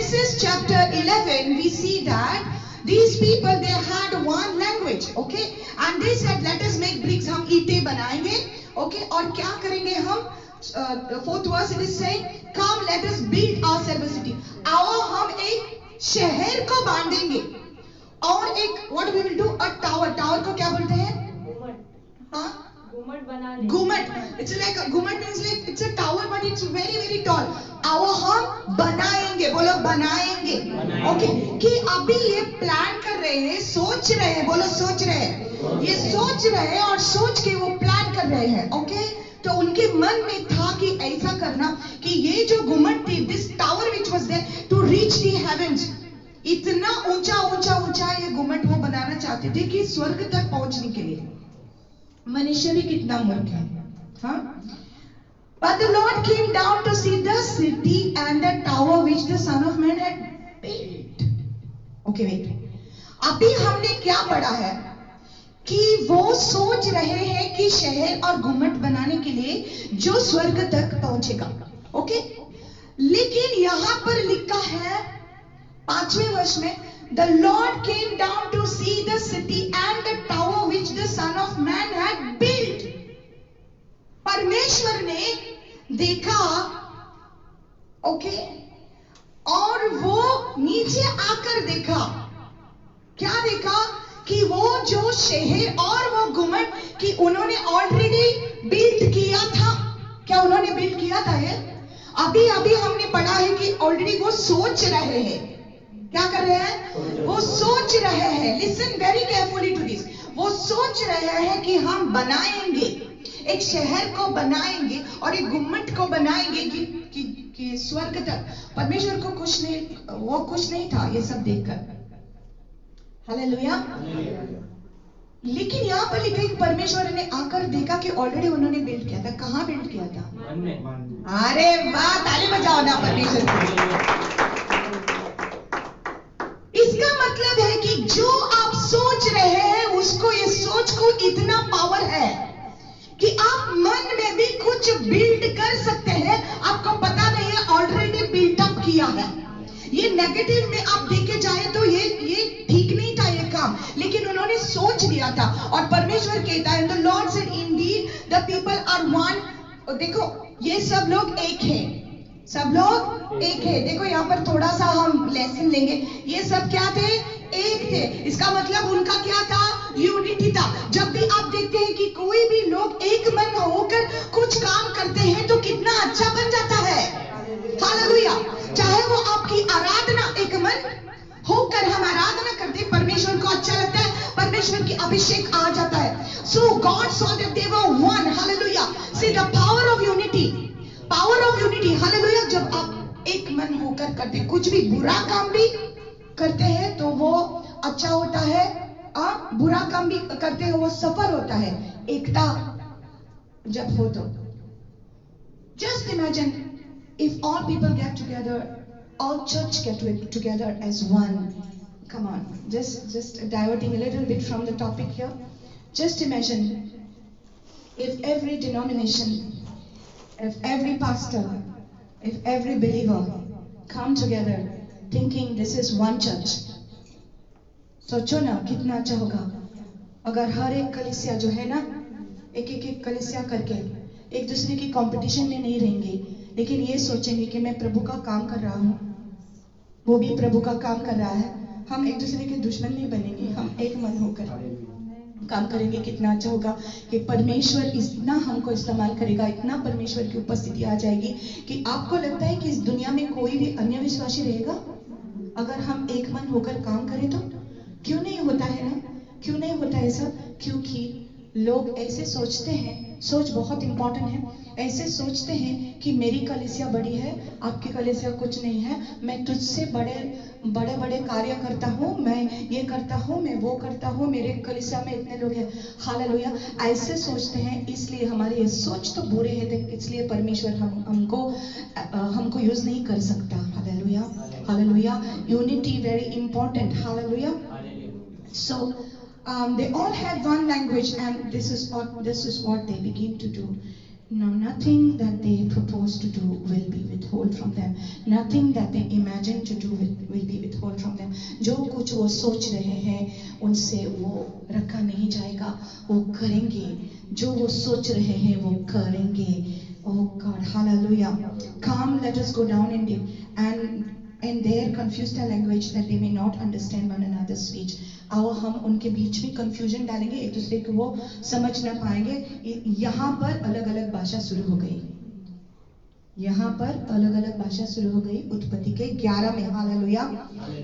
Genesis chapter 11, we see that these people, they had one language, okay, and they said, let us make bricks. हम ईंटें बनाएंगे, okay, और क्या करेंगे हम? Fourth verse it is saying, come let us build ourselves a city. आओ हम एक शहर को बांधेंगे और एक what we will do, a tower. Tower को क्या बोलते हैं? हाँ? गुम्मट बना ले. गुम्मट. It's like a गुम्मट means like it's a tower but it's very very tall. आओ हम बनाएंगे, बोलो बनाएंगे. ओके, कि अभी ये प्लान कर रहे हैं, सोच रहे हैं, बोलो सोच रहे हैं. ये सोच रहे हैं और सोच के वो प्लान कर रहे हैं. ओके, तो उनके मन में था कि ऐसा करना कि ये जो गुम्मट थी, this tower which was there to reach the heavens, इतना ऊंचा ऊंचा ऊंचा ये गुम्मट वो बनाना चाहते थे कि स्वर्ग तक पहुंचने के लिए. मनुष्य भी कितना मूर्ख है, हाँ? But the Lord came down to see the city and the tower which the Son of Man had built. Okay, wait. अभी हमने क्या पढ़ा है कि वो सोच रहे हैं कि शहर और गुम्मट बनाने के लिए जो स्वर्ग तक पहुंचेगा. ओके, लेकिन यहां पर लिखा है 5वें वर्ष में, The Lord came down to see the city and the tower which the Son of Man had built. परमेश्वर ने देखा, ओके, और वो नीचे आकर देखा. क्या देखा? कि वो जो शहर और वो गुम्मट कि उन्होंने ऑलरेडी बिल्ड किया था. क्या उन्होंने बिल्ड किया था? ये अभी अभी हमने पढ़ा है कि ऑलरेडी वो सोच रहे हैं. क्या कर रहे हैं? वो सोच रहे हैं. Listen very carefully to this. वो सोच रहे हैं कि हम बनाएंगे, एक शहर को बनाएंगे और एक गुम्मट को बनाएंगे कि स्वर्ग तक. परमेश्वर को खुश नहीं, वो खुश नहीं था ये सब देखकर. हालेलुया. लेकिन यहाँ पर लिखा है कि परमेश्वर ने आकर देखा कि ऑलरेडी उन्होंने बिल्ड किया था. कहाँ बिल्ड किया था? अरे वाह, ताली बजाओ ना परमेश्वर को. इसका मतलब है कि जो आप सोच रहे हैं उसको, ये सोच को इतना पावर है कि आप मन में भी कुछ बिल्ड कर सकते हैं. आपको पता नहीं है, ऑलरेडी बिल्डअप किया है. ये नेगेटिव में आप देखे जाए तो ये ठीक नहीं था ये काम, लेकिन उन्होंने सोच लिया था. और परमेश्वर कहता है, the Lord said indeed the people are one. देखो, ये सब लोग एक हैं, सब लोग एक है. देखो यहाँ पर थोड़ा सा हम लेसन लेंगे. ये सब क्या थे? एक थे. इसका मतलब उनका क्या था? यूनिटी था. जब भी आप देखते हैं कि कोई भी लोग एक मन होकर कुछ काम करते हैं तो कितना अच्छा बन जाता है. हालेलुया. चाहे वो आपकी आराधना एक मन होकर हम आराधना करते हैं, परमेश्वर को अच्छा लगता है, परमेश्वर की अभिषेक आ जाता है. So God saw that they were one. Hallelujah. See the power of unity, power of unity. Hallelujah. जब आप एक मन होकर करते, कुछ भी बुरा काम भी करते हैं तो वो अच्छा होता है, आप बुरा काम भी करते हो वो सफल होता है. एकता जब हो तो just imagine if all people get together, all church get together as one. Come on, just diverting a little bit from the topic here. Just imagine if every denomination, if every pastor, if every believer come together thinking this is one church. सोचो ना कितना अच्छा होगा अगर हर एक कलीसिया जो है ना, एक कलीसिया करके एक दूसरे की कंपटीशन में नहीं रहेंगे, लेकिन ये सोचेंगे कि मैं प्रभु का काम कर रहा हूँ, वो भी प्रभु का काम कर रहा है. हम एक दूसरे के दुश्मन नहीं बनेंगे, हम एक मन होकर काम करेंगे. कितना अच्छा होगा कि परमेश्वर इतना हमको इस्तेमाल करेगा, इतना परमेश्वर की उपस्थिति आ जाएगी कि आपको लगता है कि इस दुनिया में कोई भी अन्य विश्वासी रहेगा अगर हम एक मन होकर काम करें तो? क्यों नहीं होता है ना? क्यों नहीं होता है सब? क्योंकि लोग ऐसे सोचते हैं, सोच बहुत इंपॉर्टेंट है. ऐसे सोचते हैं कि मेरी कलीसिया बड़ी है, आपकी कलीसिया कुछ नहीं है, मैं तुझसे बड़े कार्य करता हूँ, मैं ये करता हूँ, मैं वो करता हूँ, मेरे कलीसिया में इतने लोग हैं. हालेलुया. ऐसे सोचते हैं, इसलिए हमारी ये सोच तो बुरे है, इसलिए परमेश्वर हमको यूज नहीं कर सकता. Hallelujah. Hallelujah. Unity very important. Hallelujah. So they all had one language, and this is what they began to do. No, nothing that they propose to do will be withheld from them. Nothing that they imagine to do will be withheld from them. जो कुछ वो सोच रहे हैं उनसे वो रखा नहीं जाएगा, वो करेंगे. जो वो सोच रहे हैं वो करेंगे. Oh God, hallelujah. Come, let us go down and their confuse their language that they may not understand one another's speech. आओ हम उनके बीच में कंफ्यूजन डालेंगे, एक दूसरे को वो समझ ना पाएंगे. यहाँ पर अलग अलग भाषा शुरू हो गई. यहाँ पर अलग अलग भाषा शुरू हो गई उत्पत्ति के 11 में. Hallelujah.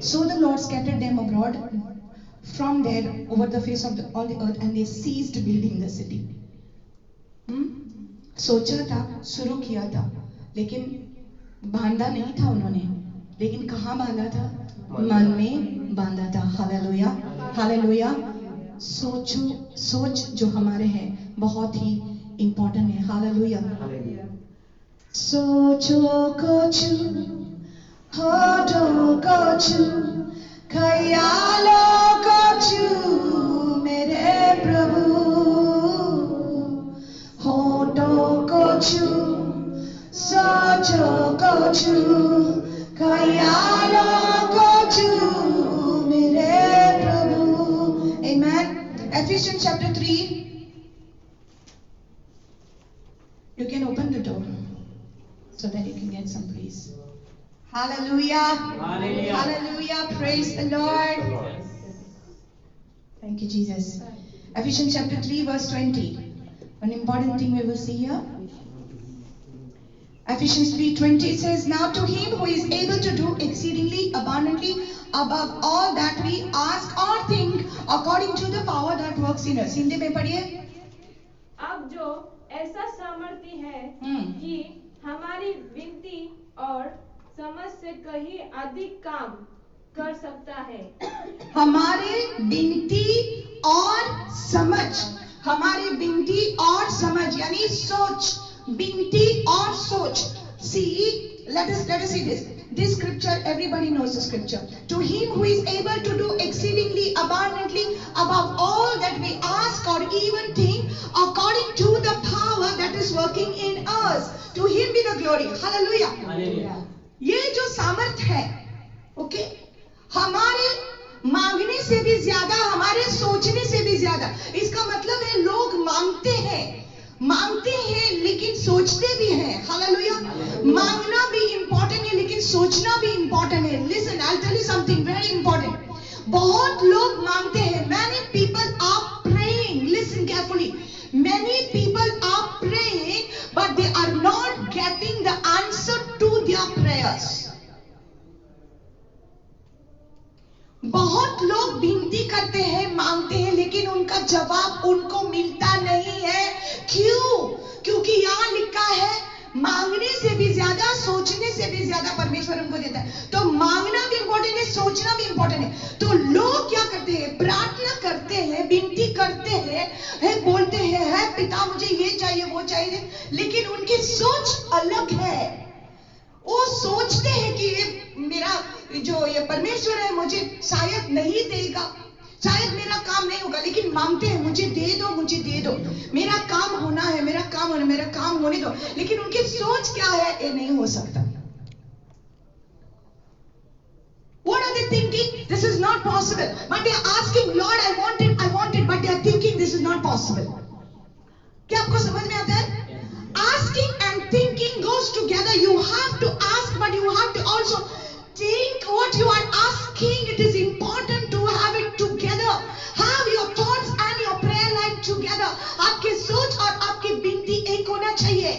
So the Lord scattered them abroad from there over the face of all the earth and they ceased building the city. सोचा था, शुरू किया था, लेकिन बांधा नहीं था उन्होंने. लेकिन कहाँ बांधा था? मन में बांधा था. Hallelujah, hallelujah. सोच जो हमारे हैं बहुत ही इंपॉर्टेंट है. हालेलुया. सोचो कुछ, होठों कुछ, ख्यालों कुछ मेरे प्रभु. होठों कुछ, सोचो कुछ, ख्यालों कुछ मेरे प्रभु. Amen. Ephesians chapter 3. You can open the door so that you can get some peace. Hallelujah. Hallelujah. Hallelujah. Praise the Lord. Thank you, Jesus. Ephesians chapter 3 verse 20. An important thing we will see here. Ephesians 3:20 says, now to him who is able to do exceedingly abundantly above all that we ask or think according to the power that works in us. Hindi में पढ़िए. अब जो ऐसा सामर्थ्य है कि हमारी विनती और समझ से कहीं अधिक काम कर सकता है. हमारे विनती और समझ, हमारी विनती और समझ यानी सोच, विनती और सोच. See, let us see this. This scripture, everybody knows the scripture. To him who is able to do exceedingly abundantly above all that we ask or even think, according to the power that is working in us. To him be the glory. Hallelujah. Hallelujah. ये जो सामर्थ है, okay, हमारे मांगने से भी ज्यादा, हमारे सोचने से भी ज्यादा. इसका मतलब है लोग मांगते हैं लेकिन सोचते भी हैं. हालेलुया. मांगना भी इंपॉर्टेंट है लेकिन सोचना भी इंपॉर्टेंट है. Listen, I tell you something very important. बहुत लोग मांगते हैं. Many people are praying. Listen carefully. Many people are praying but they are not getting the answer to their prayers. बहुत लोग विनती करते हैं, मांगते हैं, लेकिन उनका जवाब उनको मिलता नहीं है. क्यों? क्योंकि यहाँ लिखा है मांगने से भी ज्यादा, सोचने से भी ज्यादा परमेश्वर हमको देता है. तो मांगना भी इंपॉर्टेंट है, सोचना भी इंपॉर्टेंट है. तो लोग क्या करते हैं? प्रार्थना करते हैं, विनती करते हैं, बोलते हैं, है पिता मुझे ये चाहिए वो चाहिए, लेकिन उनकी सोच अलग है. वो सोचते हैं कि ये मेरा जो ये परमेश्वर है मुझे शायद नहीं देगा, शायद मेरा काम नहीं होगा, लेकिन मांगते हैं मुझे दे दो, मुझे दे दो, मेरा काम होना है, मेरा काम होने दो. लेकिन उनकी सोच क्या है? ये नहीं हो सकता. What are they thinking? This is not possible. But they are asking, Lord, I want it, but they are thinking this is not possible. क्या आपको समझ में आता है? Asking and thinking goes together. You have to ask, but you have to also think what you are asking. It is important to have it together. Have your thoughts and your prayer life together. आपके सोच और आपकी विनती एक होना चाहिए.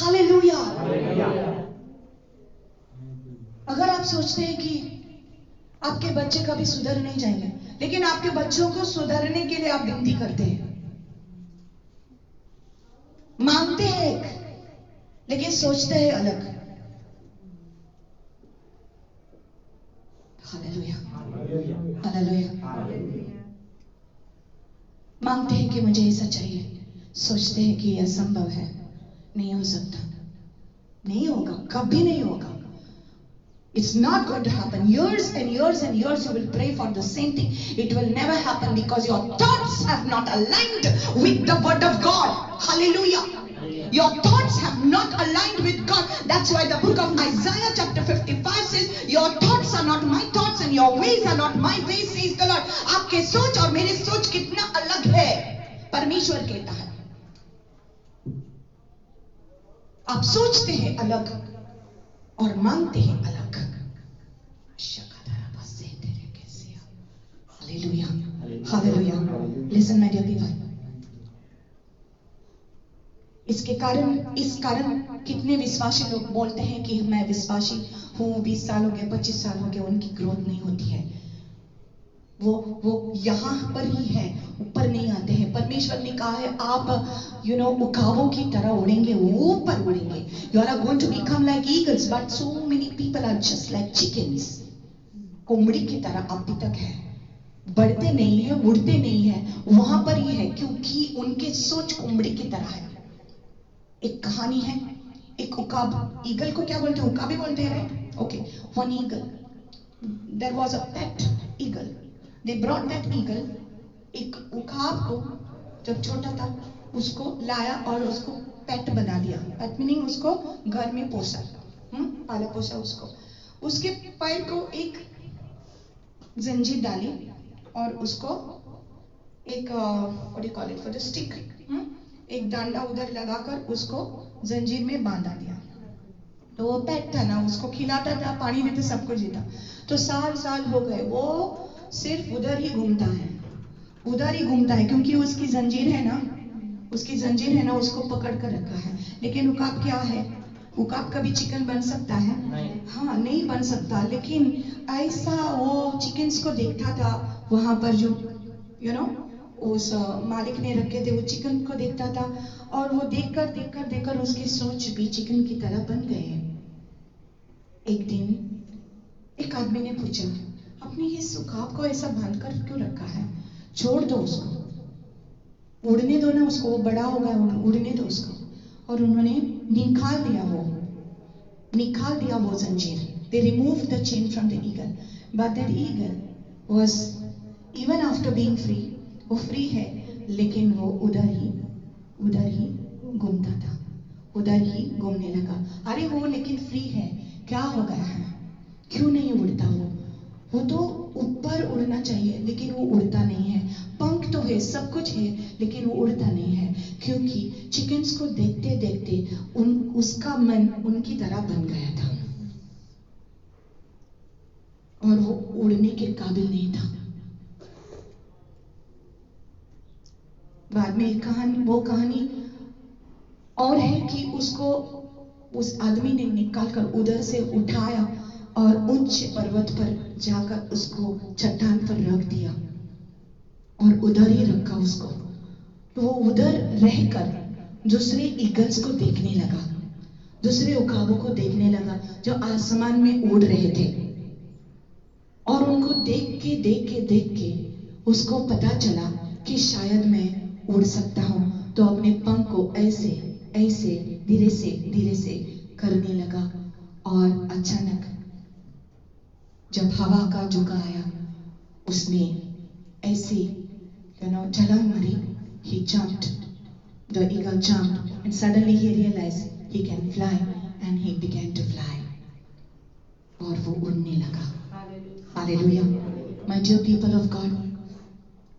Hallelujah. अगर आप सोचते हैं कि आपके बच्चे कभी सुधर नहीं जाएंगे, लेकिन आपके बच्चों को सुधरने के लिए आप विनती करते हैं, मांगते हैं एक, लेकिन सोचते हैं अलग. Hallelujah, hallelujah. मांगते हैं कि मुझे ऐसा चाहिए, सोचते हैं कि यह असंभव है, नहीं हो सकता, नहीं होगा, कभी नहीं होगा. It's not going to happen. Years and years and years you will pray for the same thing. It will never happen because your thoughts have not aligned with the word of God. Hallelujah. Your thoughts have not aligned with God. That's why the book of Isaiah chapter 55 says, your thoughts are not my thoughts and your ways are not my ways, says the Lord. आपके सोच और मेरी सोच कितना अलग है, परमेश्वर कहता है. आप सोचते हैं अलग और मांगते हैं अलग. Hallelujah. Hallelujah. Listen, my dear people. इस कारण कितने विश्वासी लोग बोलते हैं कि मैं विश्वासी हूँ, 20 साल हो गए, 25 साल हो गए, उनकी ग्रोथ नहीं होती है. वो यहाँ पर ही है, ऊपर नहीं आते हैं. परमेश्वर ने कहा है आप उकाबों की तरह उड़ेंगे, ऊपर उड़ेंगे. You are going to become like eagles, but so many people are just like chickens. कोमड़ी की तरह अभी तक है, बढ़ते नहीं है, उड़ते नहीं है, वहां पर ही है, क्योंकि उनके सोच कोमड़ी की तरह है. एक कहानी है, एक उकाब, ईगल को क्या बोलते हैं? उकाबी बोलते हैं, right? Okay. One eagle, there was a pet eagle. They brought that eagle. एक उकाब को जब छोटा था उसको लाया और उसको पेट बना दिया. पेट मीनिंग उसको घर में पोसा, पाला पोसा उसको. उसके पैर को एक जंजीर डाली और उसको एक what do you call it, for the stick, एक डंडा उधर लगाकर उसको जंजीर में बांधा दिया. तो वो पेट था ना, उसको खिलाता था, पानी देते, सब कुछ देता. तो साल हो गए, वो सिर्फ उधर ही घूमता है, क्योंकि उसकी जंजीर है ना, उसको पकड़ कर रखा है. लेकिन उकाब क्या है? उकाब कभी चिकन बन सकता है? हाँ, नहीं बन सकता. लेकिन ऐसा वो चिकन्स को देखता था वहां पर, जो उस मालिक ने रखे थे, वो चिकन को देखता था, और वो देखकर उसकी सोच भी चिकन की तरह बन गए. एक दिन एक आदमी ने पूछा, अपने इस उकाब को ऐसा बांध कर क्यों रखा है? छोड़ दो उसको, उड़ने दो ना उसको, वो बड़ा होगा, उड़ने दो उसको. और उन्होंने निकाल दिया वो जंजीर. They removed the chain from the eagle, but that eagle was, even after being free, वो फ्री है, लेकिन वो उधर ही घूमता था, उधर ही घूमने लगा. अरे वो लेकिन फ्री है, क्या हो गया है? क्यों नहीं उड़ता? वो तो ऊपर उड़ना चाहिए, लेकिन वो उड़ता नहीं है. पंख तो है, सब कुछ है, लेकिन वो उड़ता नहीं है, क्योंकि चिकन्स को देखते उसका मन उनकी तरह बन गया था और वो उड़ने के काबिल नहीं था. बाद में वो कहानी और है कि उसको उस आदमी ने निकाल कर उधर से उठाया और उच्च पर्वत पर जाकर उसको चट्टान पर रख दिया और उधर ही रखा उसको. तो वो उधर रहकर दूसरे ईगल्स को देखने लगा, दूसरे उकाबों को देखने लगा जो आसमान में उड़ रहे थे. और उनको देख के उसको पता चला कि शायद मैं उड़ सकता हूं. तो अपने पंख को ऐसे धीरे से करने लगा. और अचानक जब हवा का झोंका आया, उसने ऐसे छलांग मारी. He jumped. The eagle jumped, and suddenly he realized he can fly, and he began to fly. और वो उड़ने लगा. Hallelujah. My dear people of God,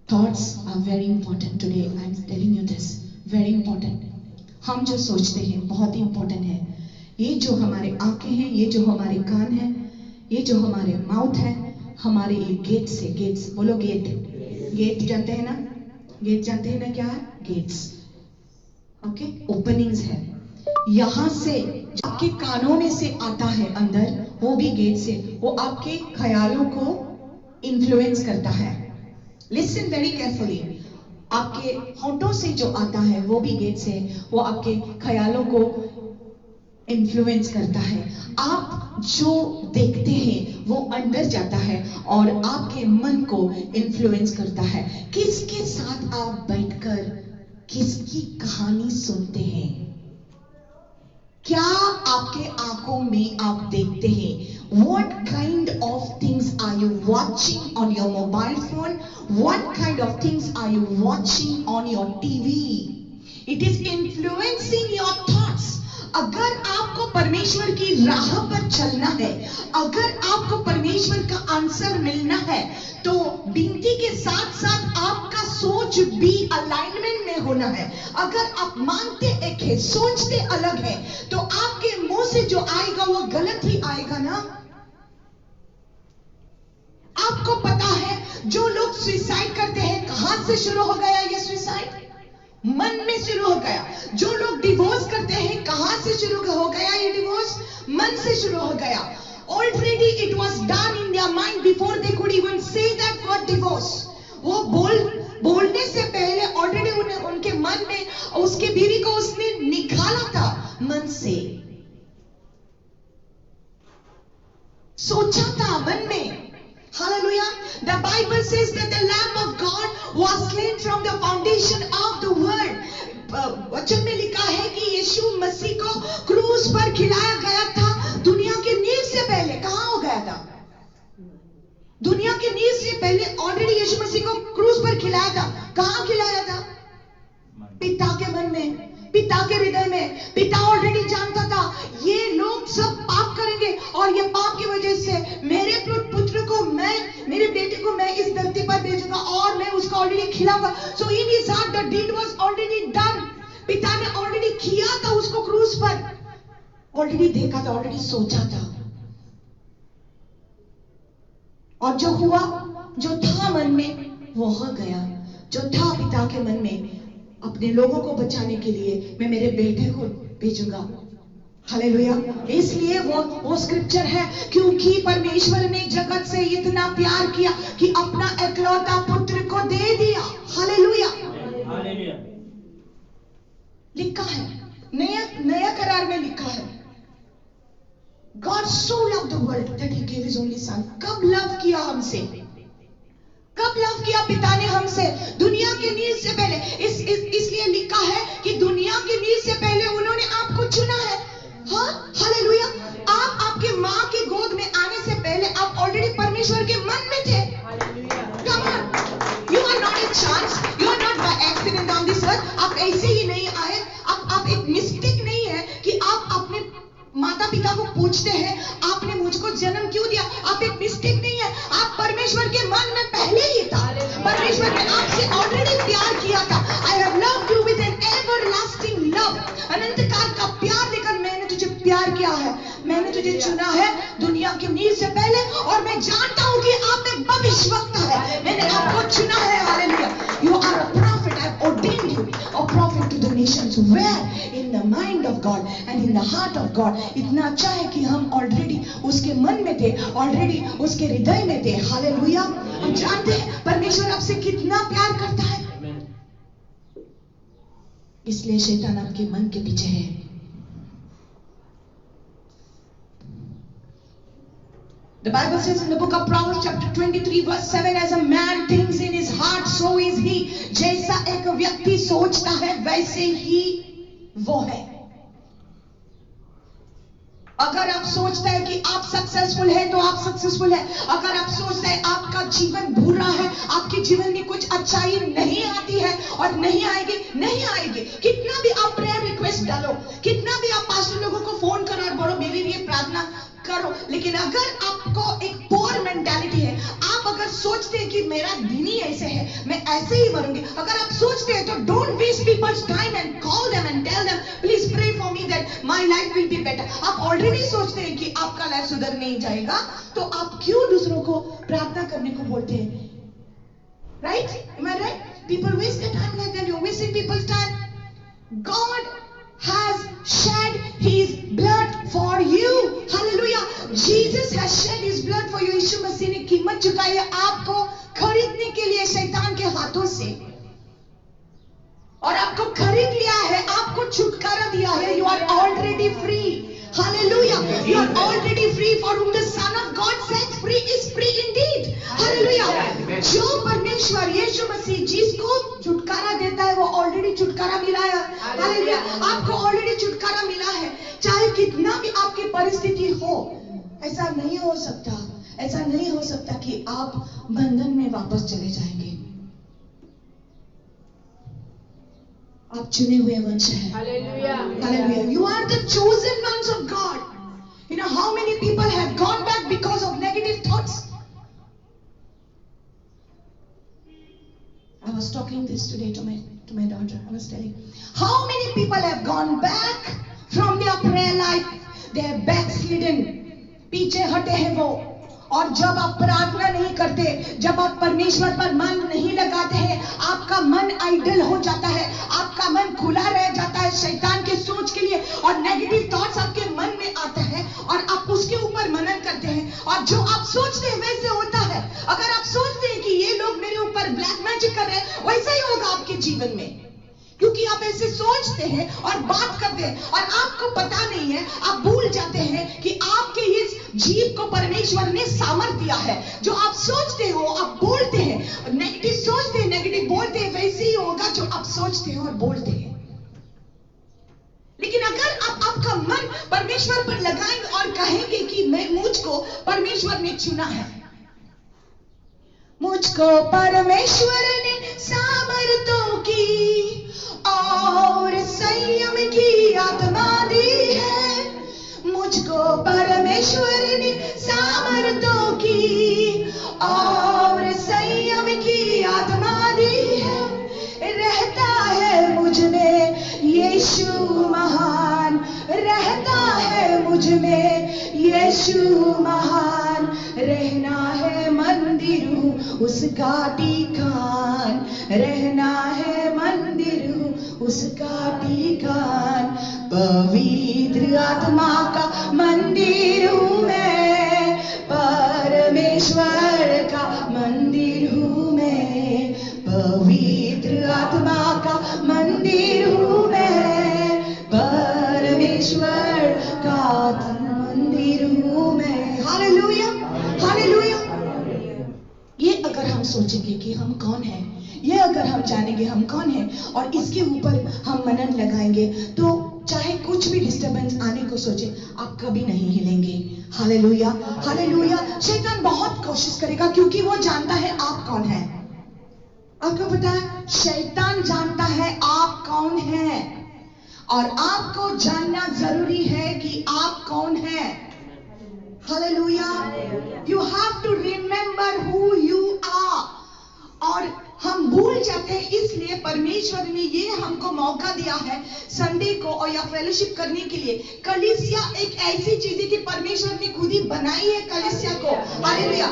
thoughts are very important today. I'm telling you this, very important. हम जो सोचते हैं बहुत ही important है. ये जो हमारे आंखें हैं, ये जो हमारे कान हैं, ये जो हमारे माउथ है, हमारे ये गेट्स, बोलो गेट जानते हैं ना? गेट जानते हैं ना क्या है? गेट्स, ओके, ओपनिंग्स है. यहां से आपके कानों में से आता है अंदर, वो भी गेट से, वो आपके ख्यालों को इन्फ्लुएंस करता है. Listen very carefully. आपके होठों से जो आता है वो भी गेट से, वो आपके ख्यालों को इन्फ्लुएंस करता है. आप जो देखते हैं वो अंदर जाता है और आपके मन को इन्फ्लुएंस करता है. किसके साथ आप बैठकर किसकी कहानी सुनते हैं? क्या आपके आंखों में आप देखते हैं What kind of things are you watching on your mobile phone? What kind of things are you watching on your TV? It is influencing your thoughts. अगर आपको परमेश्वर की राह पर चलना है, अगर आपको परमेश्वर का आंसर मिलना है, तो विनती के साथ साथ आपका सोच भी अलाइनमेंट में होना है। अगर आप मांगते एक है, सोचते अलग है, तो आपके मुंह से जो आएगा वो गलत ही आएगा ना। आपको पता है जो लोग सुसाइड करते हैं, कहां से शुरू हो गया ये सुसाइड? मन में शुरू हो गया। जो लोग डिवोर्स करते हैं, कहां से शुरू हो गया ये डिवोर्स? मन से शुरू हो गया। Already it was done in their mind before they could even say that word divorce. वो बोलने से पहले ऑलरेडी उनके मन में उसके बीवी को उसने निकाला था मन से, सोचा था मन में। Hallelujah. The Bible says that the Lamb of God was slain from the foundation of the world. वचन में लिखा है कि यीशु मसीह को क्रूस पर खिलाया गया था दुनिया की नींव से पहले। कहां हो गया था? दुनिया की नींव से पहले ऑलरेडी यीशु मसीह को क्रूस पर खिलाया था। कहां खिलाया था? पिता के मन में, पिता के हृदय में। पिता ऑलरेडी जानता था ये लोग सब पाप करेंगे और ये पाप की वजह से मेरे पुत्र को मेरे बेटे को मैं इस धरती पर भेजूंगा और मैं उसको ऑलरेडी खिलाऊंगा। So in his heart the deed was already done. पिता ने ऑलरेडी किया था उसको क्रूस पर, ऑलरेडी देखा था, ऑलरेडी सोचा था। और जो हुआ, जो था मन में वो हो गया। जो था पिता के मन में, अपने लोगों को बचाने के लिए मैं मेरे बेटे को भेजूंगा। हालेलुया। इसलिए वो स्क्रिप्चर है, क्योंकि परमेश्वर ने जगत से इतना प्यार किया कि अपना एकलौता पुत्र को दे दिया। हालेलुया। लिखा है, नया करार में लिखा है, God so loved the world that he gave his only son। कब लव किया हमसे? कब लव किया पिता ने हमसे? दुनिया की नींव से पहले। इसलिए लिखा है कि दुनिया की नींव से पहले उन्होंने आपको चुना है। हाँ, हालेलुया। आप आपके माँ की गोद में आने से पहले आप ऑलरेडी परमेश्वर के मन में थे। Come on, you are not a chance, you are not by accident on this earth। आप ऐसे ही नहीं आए। आप एक मिस्टेक नहीं है कि आप अपने माता पिता को पूछते हैं आपने मुझको जन्म क्यों दिया। आप एक मिस्टेक नहीं है, आप परमेश्वर के मन में पहले ही था। परमेश्वर ने आपसे ऑलरेडी प्यार किया था। I have loved you with an everlasting love। अनंत काल का प्यार लेकर मैंने तुझे प्यार किया है। मैंने तुझे चुना है दुनिया की नींव से पहले, और मैं जानता हूं कि आप एक भविष्यवक्ता है। मैंने आपको चुना है। Hallelujah. You are a prophet। I have ordained you a prophet to the nations। Where? In the mind of God and in the heart of God। इतना अच्छा है कि हम ऑलरेडी उसके मन में थे, ऑलरेडी उसके हृदय में थे। हालेलुया। हम जानते हैं परमेश्वर आपसे कितना प्यार करता है, इसलिए शैतान आपके मन के पीछे है। The Bible says in the book of Proverbs chapter 23 verse 7, as a man thinks in his heart so is he। जैसा एक व्यक्ति सोचता है वैसे ही वो है। अगर आप सोचते हैं कि आप सक्सेसफुल है तो आप सक्सेसफुल है। अगर आप सोचते हैं आपका जीवन बुरा है, आपके जीवन में कुछ अच्छाई नहीं आती है और नहीं आएगी, नहीं आएगी। कितना भी आप प्रेयर रिक्वेस्ट डालो, कितना भी आप पास्टर लोगों को फोन करो और बोलो मेरे लिए प्रार्थना करो, लेकिन अगर आपको एक पोर मेंटालिटी है, आप अगर सोचते हैं कि मेरा दिन ही ऐसे है, मैं ऐसे ही मरूंगी, अगर आप सोचते हैं तो don't waste people's time and call them and tell them please pray for me that my life will be better. आप ऑलरेडी सोचते हैं कि आपका लाइफ सुधर नहीं जाएगा, तो आप क्यों दूसरों को प्रार्थना करने को बोलते हैं? Right? Am I right? People waste their time like that. You are wasting people's time. God has shed his blood for you। Hallelujah। Jesus has shed his blood for you। यीशु मसीह ने कीमत चुकाई है आपको खरीदने के लिए शैतान के हाथों से, और आपको खरीद लिया है, आपको छुटकारा दिया है। You are already free। Hallelujah। You are already free। For whom the Son of God sets free is free indeed। Hallelujah। जो परमेश्वर यीशु मसीह जिसको छुटकारा देता है वो ऑलरेडी छुटकारा मिला है। हालेलुया। आपको ऑलरेडी छुटकारा मिला है। चाहे कितना भी आपकी परिस्थिति हो, ऐसा नहीं हो सकता, ऐसा नहीं हो सकता कि आप बंधन में वापस चले जाएंगे। आप चुने हुए वंश हैं। Hallelujah. You are the chosen ones of God. You know how many people have gone back because of negative thoughts? I was talking this today to my daughter. I was telling, how many people have gone back from their prayer life? They have backslidden. पीछे हटे हैं वो। और जब आप प्रार्थना नहीं करते, जब आप परमेश्वर पर मन नहीं लगाते हैं, आपका मन आइडल हो जाता है, आपका मन खुला रह जाता है शैतान के सोच के लिए, और नेगेटिव थॉट्स आपके मन में आता है और आप उसके ऊपर मनन करते हैं, और जो आप सोचते हैं वैसे होता है। अगर आप सोचते हैं कि ये लोग मेरे ऊपर ब्लैक मैजिक कर रहे हैं, वैसा ही होगा आपके जीवन में, क्योंकि आप ऐसे सोचते हैं और बात करते हैं और आपको पता नहीं है, आप भूल जाते हैं कि आपके इस जीव को परमेश्वर ने सामर्थ दिया है। जो आप सोचते हो, आप बोलते हैं, नेगेटिव सोचते हैं, नेगेटिव बोलते हैं, वैसे ही होगा जो आप सोचते हैं और बोलते हैं। लेकिन अगर आप आपका मन परमेश्वर पर लगाएंगे और कहेंगे कि मुझको परमेश्वर ने चुना है, मुझको परमेश्वर ने सामर्थ्यों की और संयम की आत्मा दी है, मुझको परमेश्वर ने सामर्थ्यों की और संयम की आत्मा दी है, रहता है मुझ में यीशु महान, रहता है मुझ में यीशु महान, रहना है मंदिर हूँ उसका ठिकान, रहना है मंदिर हूँ उसका ठिकान, पवित्र आत्मा का मंदिर हूँ मैं, परमेश्वर का मंदिर हूँ मैं, पवित्र आत्मा का मंदिर हूँ मैं, परमेश्वर का मंदिर हूँ मैं। Hallelujah, hallelujah. ये अगर हम सोचेंगे कि हम कौन हैं, ये अगर हम जानेंगे हम कौन हैं और इसके ऊपर हम मनन लगाएंगे, तो चाहे कुछ भी डिस्टर्बेंस आने को सोचे, आप कभी नहीं हिलेंगे। Hallelujah, hallelujah. शैतान बहुत कोशिश करेगा, क्योंकि वो जानता है आप कौन हैं। आपको पता है, शैतान जानता है आप कौन हैं, और आपको जानना जरूरी है कि आप कौन हैं। Hallelujah. You have to remember who you are। और हम भूल जाते हैं, इसलिए परमेश्वर ने ये हमको मौका दिया है संडे को और या फेलोशिप करने के लिए। कलीसिया एक ऐसी चीज है कि परमेश्वर ने खुद ही बनाई है कलीसिया को। हालेलुया।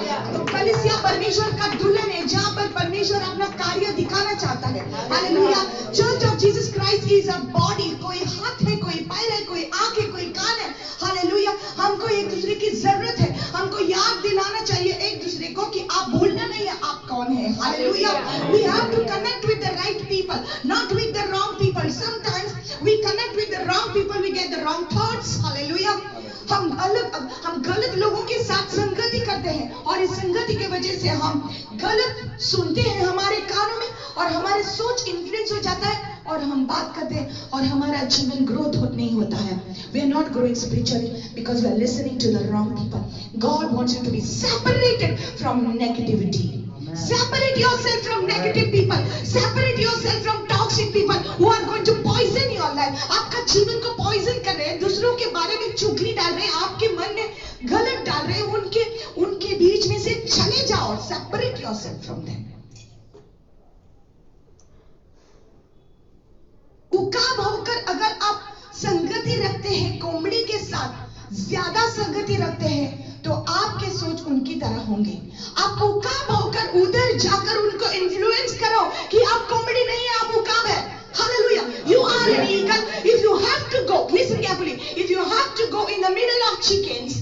कलीसिया परमेश्वर का दुल्हन है, जहाँ पर परमेश्वर अपना कार्य दिखाना चाहता है। Hallelujah. Church of Jesus Christ is a body. कोई हाथ है, कोई पैर है, कोई आंख है, कोई कान है। हालेलुया। हमको एक दूसरे की जरूरत है। हमको याद दिलाना चाहिए एक दूसरे को कि आप भूलना नहीं है आप कौन है। Hallelujah. We have to connect with the right people, not with the wrong people. Sometimes we connect with the wrong people, we get the wrong thoughts. Hallelujah. हम गलत लोगों के साथ संगति करते हैं, और इस संगति की वजह से हम गलत सुनते हैं हमारे कानों में, और हमारे सोच इन्फ्लुएंस हो जाता है, और हम बात करते हैं, और हमारा जीवन ग्रोथ नहीं होता है। We are not growing spiritually because we are listening to the wrong people. God wants you to be separated from negativity. Separate yourself from negative people. Separate yourself from toxic people who are going to poison your life. आपका जीवन को poison कर रहे हैं, दूसरों के बारे में चुगली डाल रहे हैं, आपके मन में गलत डाल रहे हैं, उनके बीच में से चले जाओ। Separate yourself from them. उकाब होकर अगर आप संगति रखते हैं कोमड़ी के साथ, ज्यादा संगति रखते हैं, तो आपके सोच उनकी तरह होंगे। आप उकाब होकर उधर जाकर उनको इन्फ्लुएंस करो कि आप कॉमेडी नहीं है, आप उकाब है। Hallelujah. You are an eagle. If you have to go, listen carefully. If you have to go in the middle of chickens,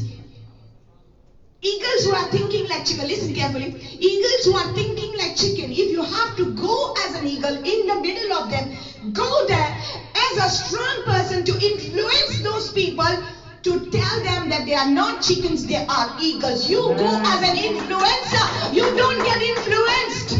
eagles who are thinking like chicken, listen carefully. Eagles who are thinking like chicken, if you have to go as an eagle in the middle of them, go there as a strong person to influence those people, to tell them that they are not chickens, they are eagles. You go as an influencer. You don't get influenced.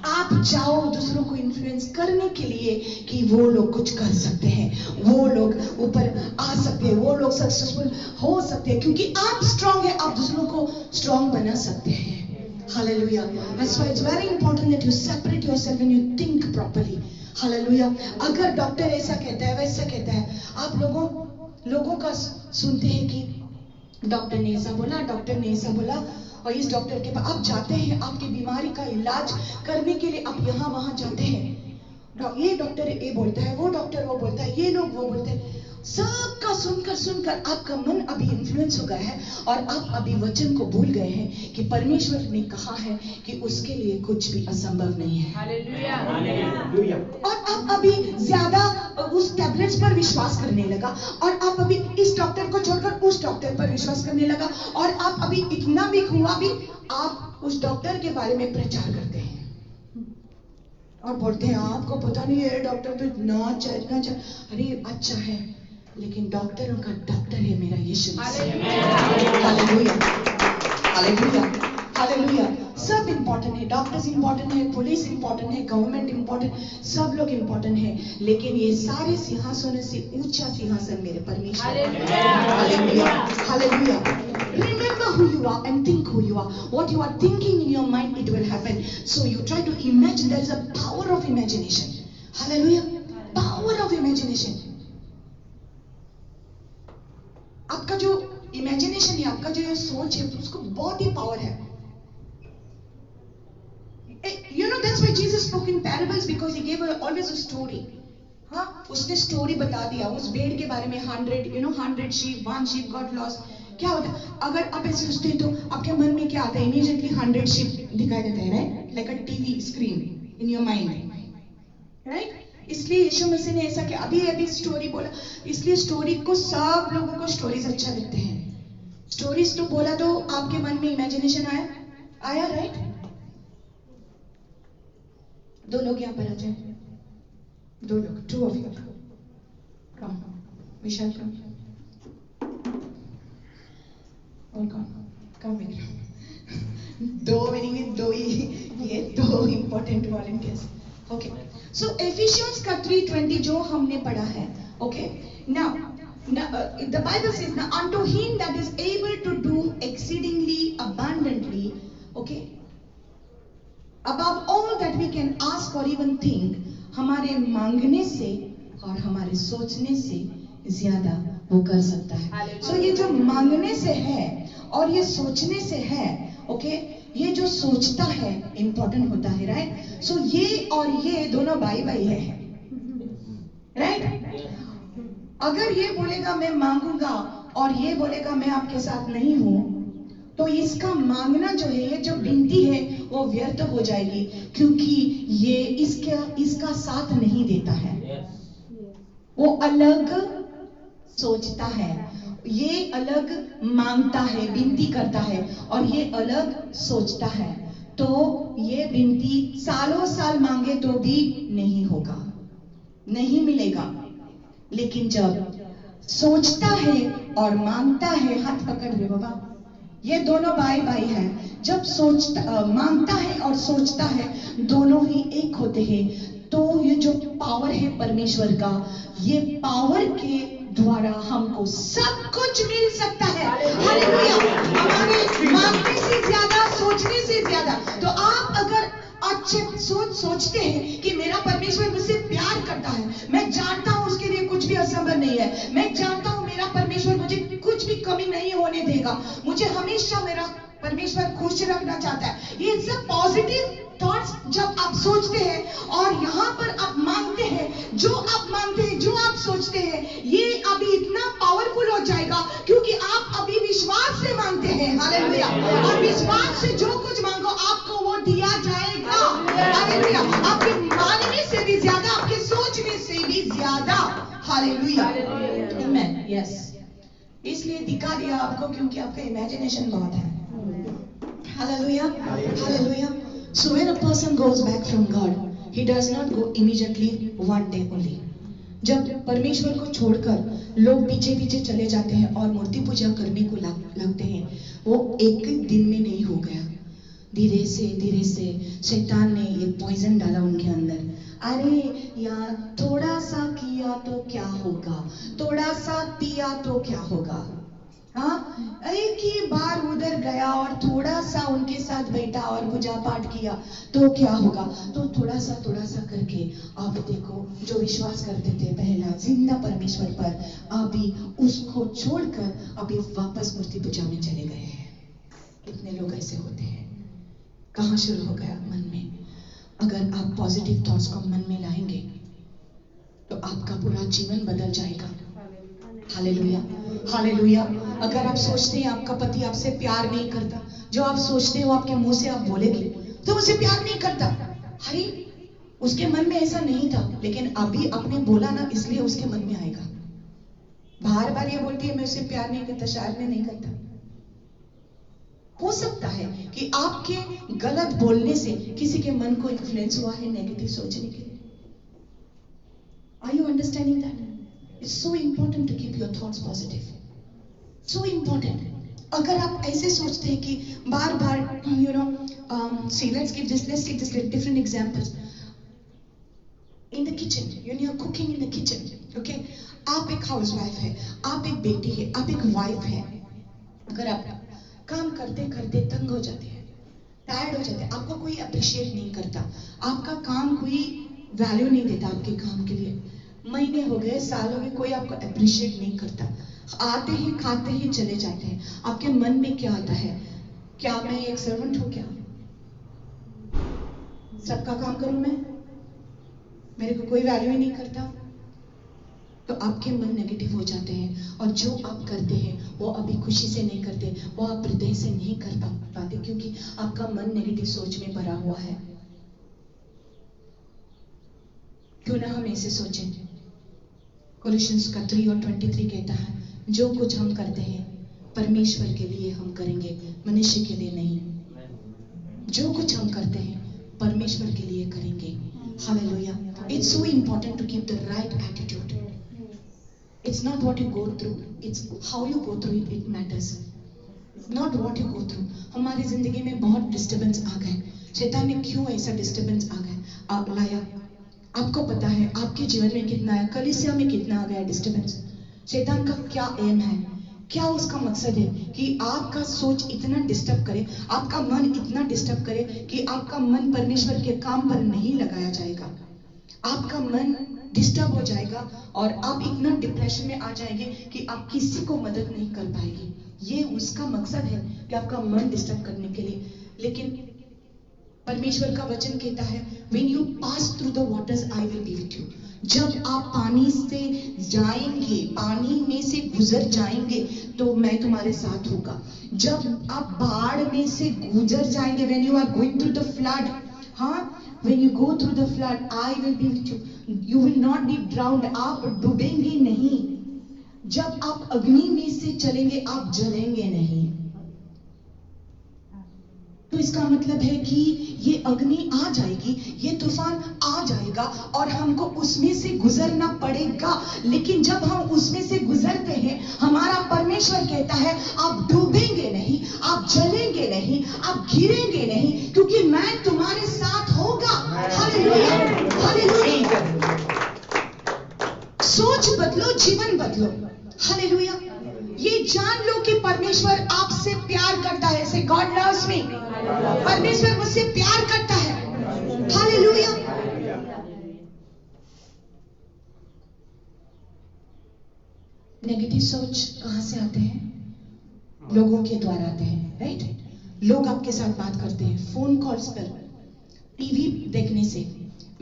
आप जाओ दूसरों को influence influence करने के लिए कि वो लोग कुछ कर सकते हैं, वो लोग ऊपर आ सकते हैं, वो लोग सक्सेसफुल हो सकते हैं, क्योंकि आप स्ट्रांग है, आप दूसरों को स्ट्रांग बना सकते हैं। Hallelujah. That's why it's very important that you separate yourself and you think properly. Hallelujah. अगर डॉक्टर ऐसा कहता है, वैसा कहता है, आप लोगों का सुनते हैं कि डॉक्टर ने ऐसा बोला, डॉक्टर ने ऐसा बोला, और इस डॉक्टर के पास आप जाते हैं, आपकी बीमारी का इलाज करने के लिए आप यहाँ वहां जाते हैं, ये डॉक्टर ये बोलता है, वो डॉक्टर वो बोलता है, ये लोग वो बोलते हैं, सबका सुनकर आपका मन अभी इन्फ्लुएंस हो गया है और आप अभी वचन को भूल गए हैं कि परमेश्वर ने कहा है कि उसके लिए कुछ भी असंभव नहीं है। हालेलुया। और आप अभी ज्यादा उस टैबलेट्स पर विश्वास करने लगा, और आप अभी इस डॉक्टर को छोड़कर उस डॉक्टर पर विश्वास करने लगा, और आप अभी इतना वीक हुआ भी आप उस डॉक्टर के बारे में प्रचार करते हैं और बोलते हैं आपको पता नहीं है डॉक्टर तो इतना अच्छा, अरे अच्छा है, लेकिन डॉक्टरों का डॉक्टर है मेरा Yeshu Masih. Hallelujah, hallelujah, hallelujah. सब इंपॉर्टेंट है, डॉक्टर्स इंपॉर्टेंट है, पुलिस इंपॉर्टेंट है, गवर्नमेंट इंपॉर्टेंट, सब लोग इंपॉर्टेंट है, लेकिन ये सारे सिंहासनों से ऊंचा सिंहासन मेरे परमेश्वर। Hallelujah, hallelujah. Remember who you are and think who you are. What you are thinking in your mind, it will happen. So you try to imagine. There is a power of imagination. Hallelujah. Power of imagination. आपका जो imagination है, आपका जो सोच है, उसको बहुत ही power है। You know that's why Jesus spoke in parables, because he gave always a story. हाँ, उसने स्टोरी बता दिया उस भेड़ के बारे में। 100 sheep, one sheep got lost. क्या होता है अगर आप ऐसे सोचते हैं तो आपके मन में क्या आता है? इमीडिएटली 100 sheep दिखाई देता है, right? Like a TV screen in your mind, right? इसलिए यीशु मसीह ने ऐसा किया। अभी स्टोरी बोला, इसलिए स्टोरी को सब लोगों को स्टोरीज अच्छा लगते हैं। स्टोरीज तो बोला तो आपके मन में इमेजिनेशन आया, राइट? 2 लोग यहाँ पर आ जाए, 2 लोग, 2 of you, कम, विशाल कम, और कम मेरे 2 मीनिंग 2 ही, ये 2 इंपॉर्टेंट वॉलंटियर्स। ओके, सो एफिशियंस का 3:20 जो हमने पढ़ा है, okay, now the Bible says, now unto him that is able to do exceedingly abundantly, okay, above all that we can ask or even think, हमारे मांगने से और हमारे सोचने से ज्यादा वो कर सकता है। सो ये जो मांगने से है और ये सोचने से है, ओके, ये जो सोचता है इंपॉर्टेंट होता है, राइट? सो ये और ये दोनों भाई है, राइट? अगर ये बोलेगा मैं मांगूंगा और ये बोलेगा मैं आपके साथ नहीं हूं, तो इसका मांगना जो है, ये जो विनती है, वो व्यर्थ हो जाएगी, क्योंकि ये इसका साथ नहीं देता है। वो अलग सोचता है, ये अलग मांगता है, विनती करता है, और ये अलग सोचता है। तो ये विनती सालों साल मांगे तो भी नहीं होगा, नहीं मिलेगा। लेकिन जब सोचता है और मांगता है, हाथ पकड़ ले बाबा, ये दोनों भाई हैं। जब मांगता है और सोचता है, दोनों ही एक होते हैं। तो ये जो पावर है परमेश्वर का, ये पावर के द्वारा हमको सब कुछ मिल सकता है। हालेलुया। हमारे मांगने से ज्यादा, सोचने से ज्यादा। तो आप अगर अच्छे सोचते हैं कि मेरा परमेश्वर मुझसे प्यार करता है, मैं जानता हूं उसके लिए कुछ भी असंभव नहीं है, मैं जानता हूं मेरा परमेश्वर मुझे कुछ भी कमी नहीं होने देगा, मुझे हमेशा मेरा परमेश्वर खुश रखना चाहता है, ये सब पॉजिटिव थॉट्स जब आप सोचते हैं और यहाँ पर आप मांगते हैं, जो आप मांगते हैं, जो आप सोचते हैं, ये अभी इतना पावरफुल हो जाएगा, क्योंकि आप अभी विश्वास से मांगते हैं। हालेलुया। और विश्वास से जो कुछ मांगो आपको वो दिया जाएगा। हालेलुया। आपके मांगने से भी ज्यादा, आपके सोचने से भी ज्यादा। हालेलुया। आमीन। यस, इसलिए दिखा दिया आपको, क्योंकि आपका इमेजिनेशन बहुत है। Hallelujah, hallelujah. So when a person goes back from God, he does not go immediately one day only. जब परमेश्वर को छोड़कर लोग पीछे पीछे चले जाते हैं और मूर्ति पूजा करने को लगते हैं, वो एक दिन में नहीं हो गया। धीरे से शैतान ने ये पॉइजन डाला उनके अंदर। अरे यार, थोड़ा सा किया तो क्या होगा, थोड़ा सा पिया तो क्या होगा, हाँ, एक ही बार उधर गया और थोड़ा सा उनके साथ बैठा और पूजा पाठ किया तो क्या होगा। तो थोड़ा सा करके आप देखो, जो विश्वास करते थे पहला जिंदा परमेश्वर पर, अभी उसको छोड़कर अभी वापस मूर्ति पूजा में चले गए हैं। कितने लोग ऐसे होते हैं? कहाँ शुरू हो गया? मन में। अगर आप पॉजिटिव थॉट्स को मन में लाएंगे तो आपका पूरा जीवन बदल जाएगा। Hallelujah, hallelujah. अगर आप सोचते हैं आपका पति आपसे प्यार नहीं करता, जो आप सोचते हो आपके मुंह से आप बोलेंगे तो मुझसे प्यार नहीं करता, अरे उसके मन में ऐसा नहीं था, लेकिन अभी आपने बोला ना, इसलिए उसके मन में आएगा। बार बार ये बोलती है मैं उससे प्यार नहीं करता, शायद मैं नहीं करता। हो सकता है कि आपके गलत बोलने से किसी के मन को इन्फ्लुएंस हुआ है नेगेटिव सोचने के लिए। Are you understanding that? It's so important to keep your thoughts positive, so important. अगर आप ऐसे सोचते हैं कि बार बार let's give this different examples in the kitchen, when you are cooking in the kitchen, okay, आप एक हाउसवाइफ है, आप एक बेटी है, आप एक वाइफ है। अगर आप काम करते करते तंग हो जाते हैं, टायर्ड हो जाते हैं, आपको कोई अप्रिशिएट नहीं करता, आपका काम कोई वैल्यू नहीं देता आपके काम के लिए, महीने हो गए, साल हो गए, कोई आपको अप्रिशिएट नहीं करता, आते ही खाते ही चले जाते हैं, आपके मन में क्या आता है? क्या मैं एक सर्वेंट हूं? क्या सबका काम करूं मैं? मेरे को कोई वैल्यू ही नहीं करता? तो आपके मन नेगेटिव हो जाते हैं, और जो आप करते हैं वो अभी खुशी से नहीं करते, वो आप हृदय से नहीं कर पाते, क्योंकि आपका मन नेगेटिव सोच में भरा हुआ है। क्यों ना हम ऐसे सोचें? कोलोसियंस का 3:23 कहता है, जो कुछ हम करते हैं परमेश्वर के लिए हम करेंगे, मनुष्य के लिए नहीं। जो कुछ हम करते हैं परमेश्वर के लिए करेंगे। Hallelujah. It's so important to keep the right attitude. It's not what you go through, it's how you go through it matters, not what you go through. हमारी जिंदगी में बहुत डिस्टर्बेंस आ गए, शैतान ने क्यों ऐसा डिस्टर्बेंस लाया? आपको पता है आपके जीवन में कितना है, कलीसिया में कितना आ गया डिस्टर्बेंस? शैतान का क्या एम है, क्या उसका मकसद है कि आपका सोच इतना डिस्टर्ब करे, आपका मन इतना डिस्टर्ब करे कि आपका मन परमेश्वर के काम पर नहीं लगाया जाएगा, आपका मन डिस्टर्ब हो जाएगा और आप इतना डिप्रेशन में आ जाएंगे कि आप किसी को मदद नहीं कर पाएंगे। ये उसका मकसद है कि आपका मन डिस्टर्ब करने के लिए। लेकिन परमेश्वर का वचन कहता है, when you pass through the waters, I will be with you. जब आप पानी से जाएंगे, पानी में से गुजर जाएंगे तो मैं तुम्हारे साथ होगा। जब आप बाढ़ में से गुजर जाएंगे, when you are going through the flood, हाँ, when you go through the flood, I will be with you. You will not be drowned. आप डूबेंगे नहीं। जब आप अग्नि में से चलेंगे, आप जलेंगे नहीं। तो इसका मतलब है कि ये अग्नि आ जाएगी, ये तूफान आ जाएगा और हमको उसमें से गुजरना पड़ेगा। लेकिन जब हम उसमें से गुजरते हैं, हमारा परमेश्वर कहता है आप डूबेंगे नहीं, आप जलेंगे नहीं, आप गिरेंगे नहीं, क्योंकि मैं तुम्हारे साथ होगा। Hallelujah, hallelujah. सोच बदलो, जीवन बदलो। हालेलुया। ये जान लो कि परमेश्वर आपसे प्यार करता है। से गॉड लव्स मी। परमेश्वर मुझसे प्यार करता है। हालेलुया। नेगेटिव सोच कहां से आते हैं? लोगों के द्वारा आते हैं, राइट? लोग आपके साथ बात करते हैं, फोन कॉल्स पर, टीवी देखने से,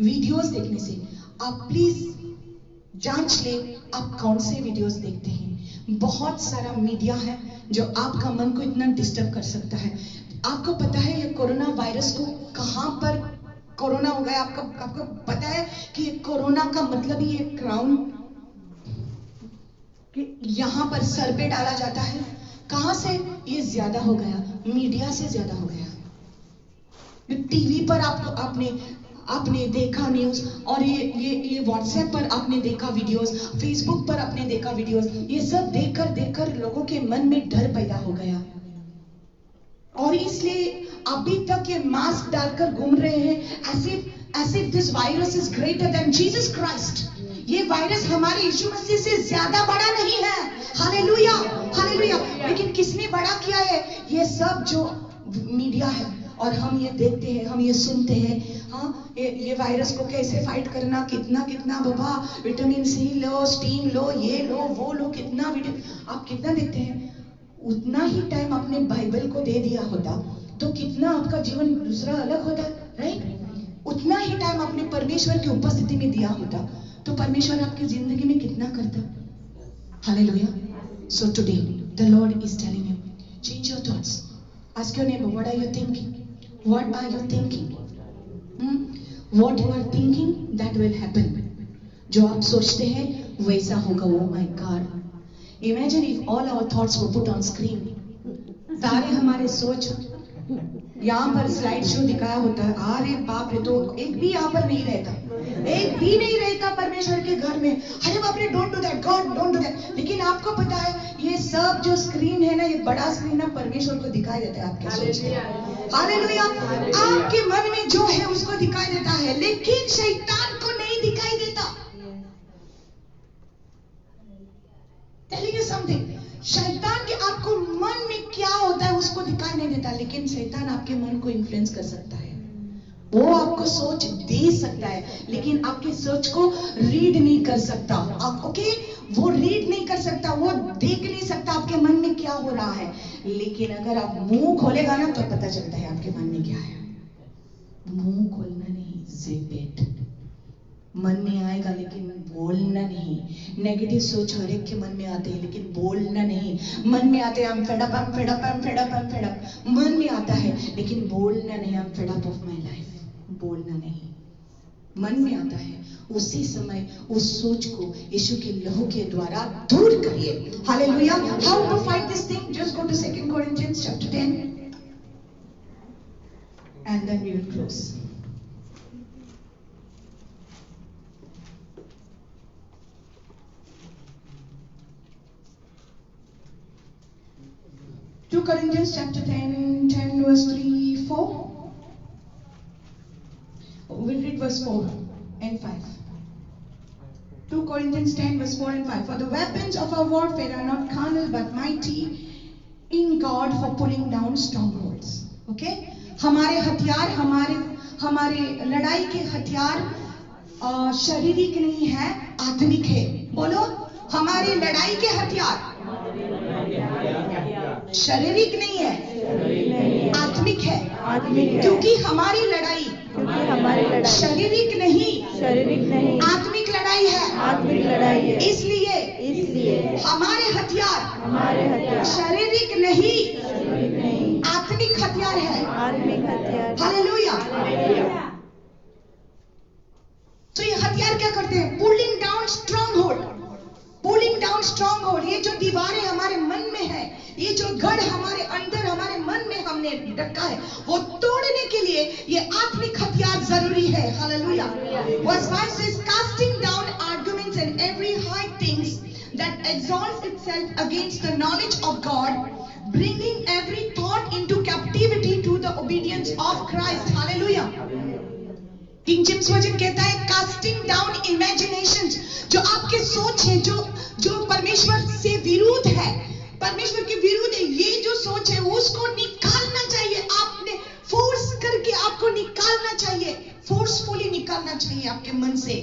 वीडियोस देखने से। आप प्लीज जांच ले आप कौन से वीडियोस देखते हैं। बहुत सारा मीडिया है जो आपका मन को इतना डिस्टर्ब कर सकता है। आपको पता है ये कोरोना वायरस को कहां पर कोरोना हो गया? आपको पता है कि कोरोना का मतलब ही एक क्राउन यहां पर सर पे डाला जाता है। कहां से ये ज्यादा हो गया? मीडिया से ज्यादा हो गया। टीवी पर आपने देखा न्यूज, और ये व्हाट्सएप पर आपने देखा वीडियोस, फेसबुक पर आपने देखा वीडियोस। ये सब देखकर लोगों के मन में डर पैदा हो गया, और इसलिए अभी तक ये मास्क डालकर घूम रहे हैं as if this virus is greater than Jesus Christ. ये वायरस हमारे यीशु मसीह से ज्यादा बड़ा नहीं है. Hallelujah, hallelujah. लेकिन किसने बड़ा किया है? ये सब जो मीडिया है, और हम ये देखते हैं, हम ये सुनते हैं. हाँ, ये वायरस को कैसे फाइट करना, कितना बाबा विटामिन सी लो, स्टीम लो, ये लो, वो लो, कितना आप कितना देखते हैं. उतना ही टाइम अपने बाइबल को दे दिया होता तो कितना आपका जीवन दूसरा अलग होता, राइट? उतना ही टाइम अपने परमेश्वर की उपस्थिति में दिया होता तो परमेश्वर आपकी जिंदगी में कितना करता. Hallelujah. So today the Lord is telling you, change your thoughts. Ask your neighbor, what are you thinking? What are you thinking? What you are thinking, that will happen. जो आप सोचते हैं वैसा होगा. Oh my God. Imagine if all our thoughts were put on screen. सारे हमारे सोच यहाँ पर स्लाइड शो दिखाया होता है. अरे बाप रे, तो एक भी यहाँ पर नहीं रहता, एक भी नहीं रहता परमेश्वर के घर में. अरे बाप रे, don't do that, God don't do that. लेकिन आपको पता है ये सब जो स्क्रीन है ना, ये बड़ा स्क्रीन ना, परमेश्वर को दिखाई देता है आपके सोच में. हालेलुया. आपके मन में जो है उसको दिखाई देता है, लेकिन शैतान को नहीं दिखाई देता. टेलिंग यू समथिंग, शैतान के आपको मन में क्या होता है उसको दिखाई नहीं देता, लेकिन शैतान आपके मन को इन्फ्लुएंस कर सकता है. वो आपको सोच दे सकता है, लेकिन आपकी सोच को रीड नहीं कर सकता. ओके, वो रीड नहीं कर सकता, वो देख नहीं सकता आपके मन में क्या हो रहा है. लेकिन अगर आप मुंह खोलेगा ना तो पता चलता है आपके मन में क्या है. मुंह खोलना नहीं, जिप इट. मन में आएगा लेकिन बोलना नहीं. नेगेटिव सोच हर एक के मन में आते हैं, लेकिन बोलना नहीं. मन में आते हैं, I'm fed up, I'm fed up, I'm fed up, I'm fed up. मन में आता है लेकिन बोलना नहीं, I'm fed up of my life. बोलना नहीं, मन में आता है. उसी समय उस सोच को यीशु के लहू के द्वारा दूर करिए. Hallelujah. How to fight this thing? Just go to 2 Corinthians chapter 10 and then we will close. Two Corinthians chapter 10 verse 3, 4. We'll read verse 4 and 5. 2 Corinthians 10 verse 4 and 5. For the weapons of our warfare are not carnal but mighty in God for pulling down strongholds. Okay? हमारे हथियार, हमारे लड़ाई के हथियार शारीरिक नहीं है, आत्मिक है. बोलो, हमारे लड़ाई के हथियार शारीरिक नहीं है, आत्मिक है. क्योंकि हमारी लड़ाई शारीरिक नहीं, आत्मिक लड़ाई है. इसलिए हमारे हथियार शारीरिक नहीं, आत्मिक हथियार है. हालेलुया. तो ये हथियार क्या करते हैं? Pulling down stronghold. Pulling down stronghold, ये जो दीवारें हमारे मन में है, ये जो गढ़ हमारे अंदर हमारे मन में हमने रखा है, वो तोड़ने के लिए ये आत्मिक हथियार जरूरी है. Hallelujah. Verse 5 says, casting down arguments and every high things that exalts itself against the knowledge of God, bringing every thought into captivity to the obedience of Christ. Hallelujah. King James version कहता है, casting down imaginations. जो आपके सोच है, जो परमेश्वर से विरुद्ध है, परमेश्वर के विरुद्ध है, ये जो सोच है उसको निकालना चाहिए. आपने फोर्स करके आपको निकालना चाहिए, फोर्सफुली निकालना चाहिए आपके मन से.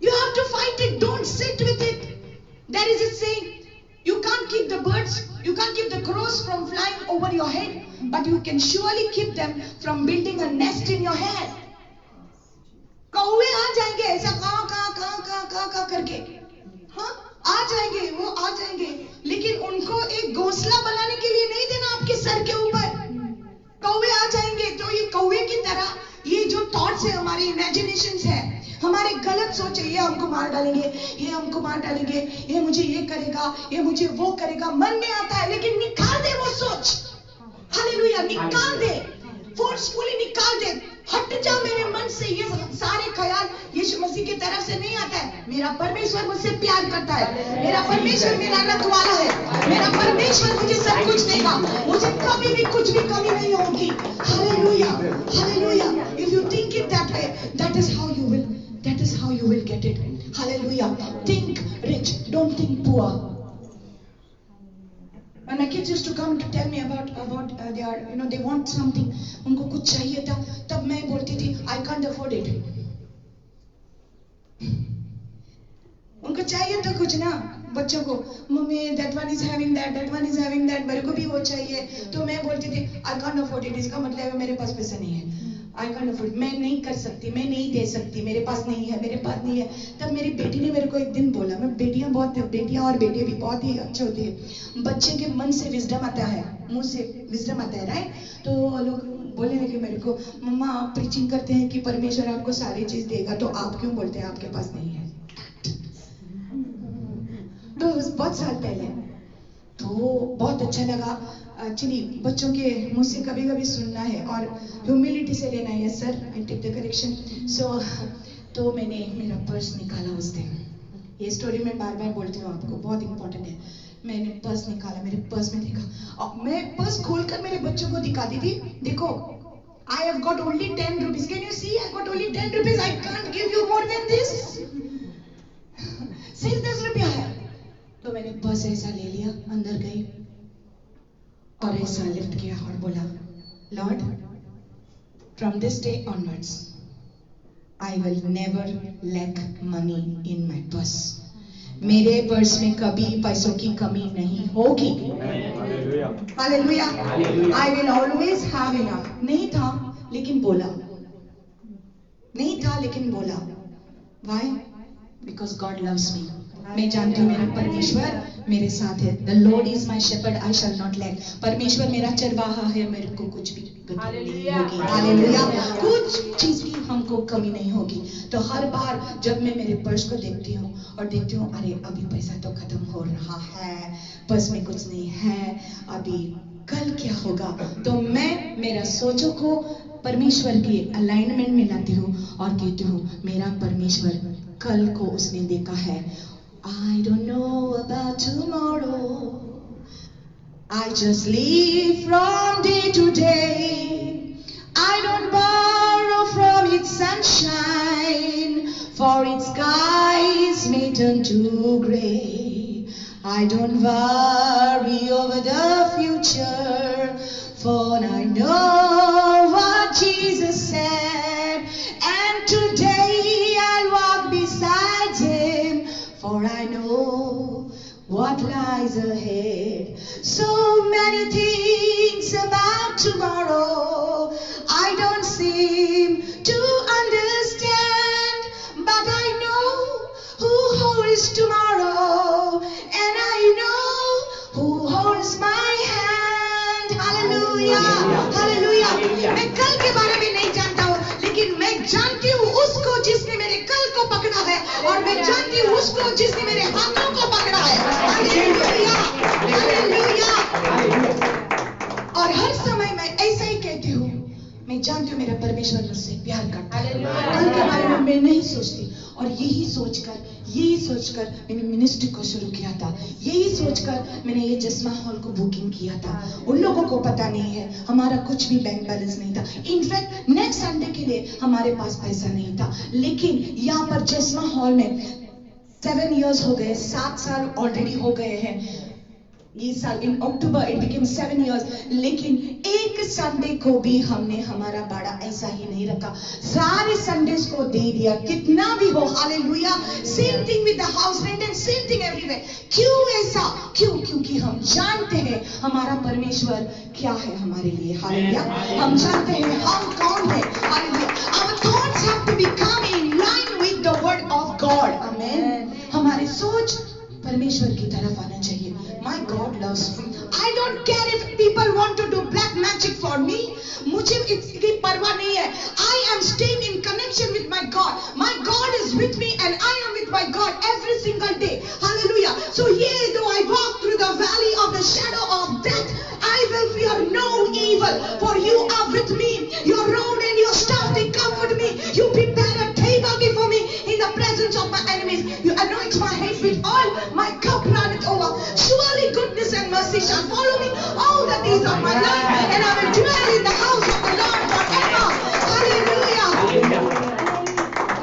You have to fight it, don't sit with it. There is a saying, you can't keep the birds, you can't keep the crows from flying over your head, but you can surely keep them from building a nest in your head. कौवे आ जाएंगे ऐसा का करके, हाँ आ जाएंगे, वो आ जाएंगे, लेकिन उनको एक घोंसला बनाने के लिए नहीं देना आपके सर के ऊपर. कौवे आ जाएंगे. तो ये कौवे की तरह ये जो थॉट्स है, हमारे इमेजिनेशंस है, हमारे गलत सोच है, ये हमको मार डालेंगे, ये हमको मार डालेंगे, ये मुझे ये करेगा, ये मुझे वो करेगा, मन में आता है. लेकिन निकाल दे वो सोच. हालेलुया. निकाल दे, फोर्सफुली निकाल दे. हट जा मेरे मन से, ये सारे ख्याल यीशु मसीह की तरफ से नहीं आता है। मेरा परमेश्वर मुझसे प्यार करता है, मेरा परमेश्वर मेरा रखवाला है, मेरा परमेश्वर मुझे सब कुछ देगा, मुझे कभी भी कुछ भी कमी नहीं होगी। Hallelujah, hallelujah. If you think it that way, that is how you will get it. Hallelujah. Think rich, don't think poor. When my kids used to come to tell me about they want something, उनको कुछ चाहिए था, तब मैं बोलती थी I can't afford it. उनको चाहिए तो कुछ ना, बच्चों को mummy that one is having that, मेरे को भी वो चाहिए, तो मैं बोलती थी I can't afford it, इसका मतलब है मेरे पास पैसा नहीं है, I can't afford, मैं नहीं कर सकती, मैं नहीं दे सकती, मेरे पास नहीं है। तब मेरी बेटी ने मेरे को एक दिन बोला, मैं बेटियां और बेटे भी बहुत ही अच्छे होते हैं, बच्चे के मन से विजडम आता है, मुंह से विजडम आता है, राइट? तो लोग बोलने लगे मेरे को, मम्मा आप प्रीचिंग करते हैं कि परमेश्वर आपको सारी चीज देगा, तो आप क्यों बोलते हैं आपके पास नहीं है? तो बहुत साल पहले तो बहुत अच्छा लगा एक्चुअली, बच्चों के मुंह से कभी कभी सुनना है और ह्यूमिलिटी से लेना है। Yes sir, I take the correction. तो मैंने मेरा पर्स निकाला उस दिन, ये स्टोरी मैं बार बार बोलती हूँ आपको, बहुत इंपॉर्टेंट है। मैंने पर्स निकाला, मेरे पर्स में देखा, और मैं पर्स खोलकर मेरे बच्चों को दिखाती थी, देखो I have got only 10 rupees, can you see, I got only 10 rupees, I can't give you more than this, सिर्फ 10 रुपया है। तो मैंने पर्स ऐसा ले लिया, अंदर गई और ऐसा लिफ्ट किया और बोला, Lord from this day onwards I will never lack money in my purse, मेरे पर्स में कभी पैसों की कमी नहीं होगी। Hallelujah. I will always have enough. नहीं था लेकिन बोला, why? Because God loves me. मैं जानती हूँ मेरा परमेश्वर मेरे साथ है। The Lord is my shepherd, I shall not lack. परमेश्वर मेरा चरवाहा है, मेरे को कुछ भी कमी नहीं होगी। हालेलुया। कुछ चीज की हमको कमी नहीं होगी। तो हर बार जब मैं मेरे पर्स को देखती हूँ और देखती हूँ, अरे अभी पैसा तो खत्म हो रहा है, पर्स में कुछ नहीं है, अभी कल क्या होगा, तो मैं मेरा सोचों को परमेश्वर के अलाइनमेंट में लाती हूँ और कहती हूँ, मेरा परमेश्वर कल को उसने देखा है। I don't know about tomorrow, I just live from day to day. I don't borrow from its sunshine, for its skies may turn to gray. I don't worry over the future, for I know what Jesus said, and today I'll walk beside him, for I know what lies ahead. So many things about tomorrow I don't seem to understand, but I know who holds tomorrow, and I know who holds my hand. Hallelujah, hallelujah. मैं कल के बारे में नहीं जानता हूँ, लेकिन मैं जानती हूँ उसको जिसने मेरे कल को पकड़ा है, और मैं जानती हूँ उसको जिसने मेरे हाथों को पकड़ा है। Hallelujah, hallelujah. और हर समय मैं ऐसा ही कहती हूँ, मैं जानती हूँ मेरा परमेश्वर मुझसे प्यार करता है। कल के बारे में मैं नहीं सोचती, और यही सोचकर मैंने मिनिस्ट्री को शुरू किया था। यही सोचकर मैंने ये जस्मा हॉल को बुकिंग किया था। उन लोगों को पता नहीं है, हमारा कुछ भी बैंक बैलेंस नहीं था। इनफैक्ट नेक्स्ट संडे के लिए हमारे पास पैसा नहीं था, लेकिन यहाँ पर जस्मा हॉल में 7 years हो गए, 7 साल ऑलरेडी हो गए हैं। इस साल इन अक्टूबर इट बिकेम 7 years, लेकिन एक संडे को भी हमने हमारा बाड़ा ऐसा ही नहीं रखा, सारे संडेज को दे दिया, कितना भी हो। Hallelujah. Same thing with the house rent and same thing everywhere. क्यों ऐसा? क्योंकि हम जानते हैं हमारा परमेश्वर क्या है हमारे लिए। हालेलुया। हम जानते हैं हम कौन है। Hallelujah. Our thoughts have to become in line with the word of God. Amen. हमारी सोच परमेश्वर की तरफ आना चाहिए। My God loves me. I don't care if people want to do black magic for me. मुझे इसकी परवाह नहीं है। I am staying in connection with my God. My God is with me and I am with my God every single day. Hallelujah. So yea, though I walk through the valley of the shadow of death, I will fear no evil, for you are with me. Your rod and your staff, they mercy shall follow me all the days of my life, and I will dwell in the house of the Lord forever. Hallelujah.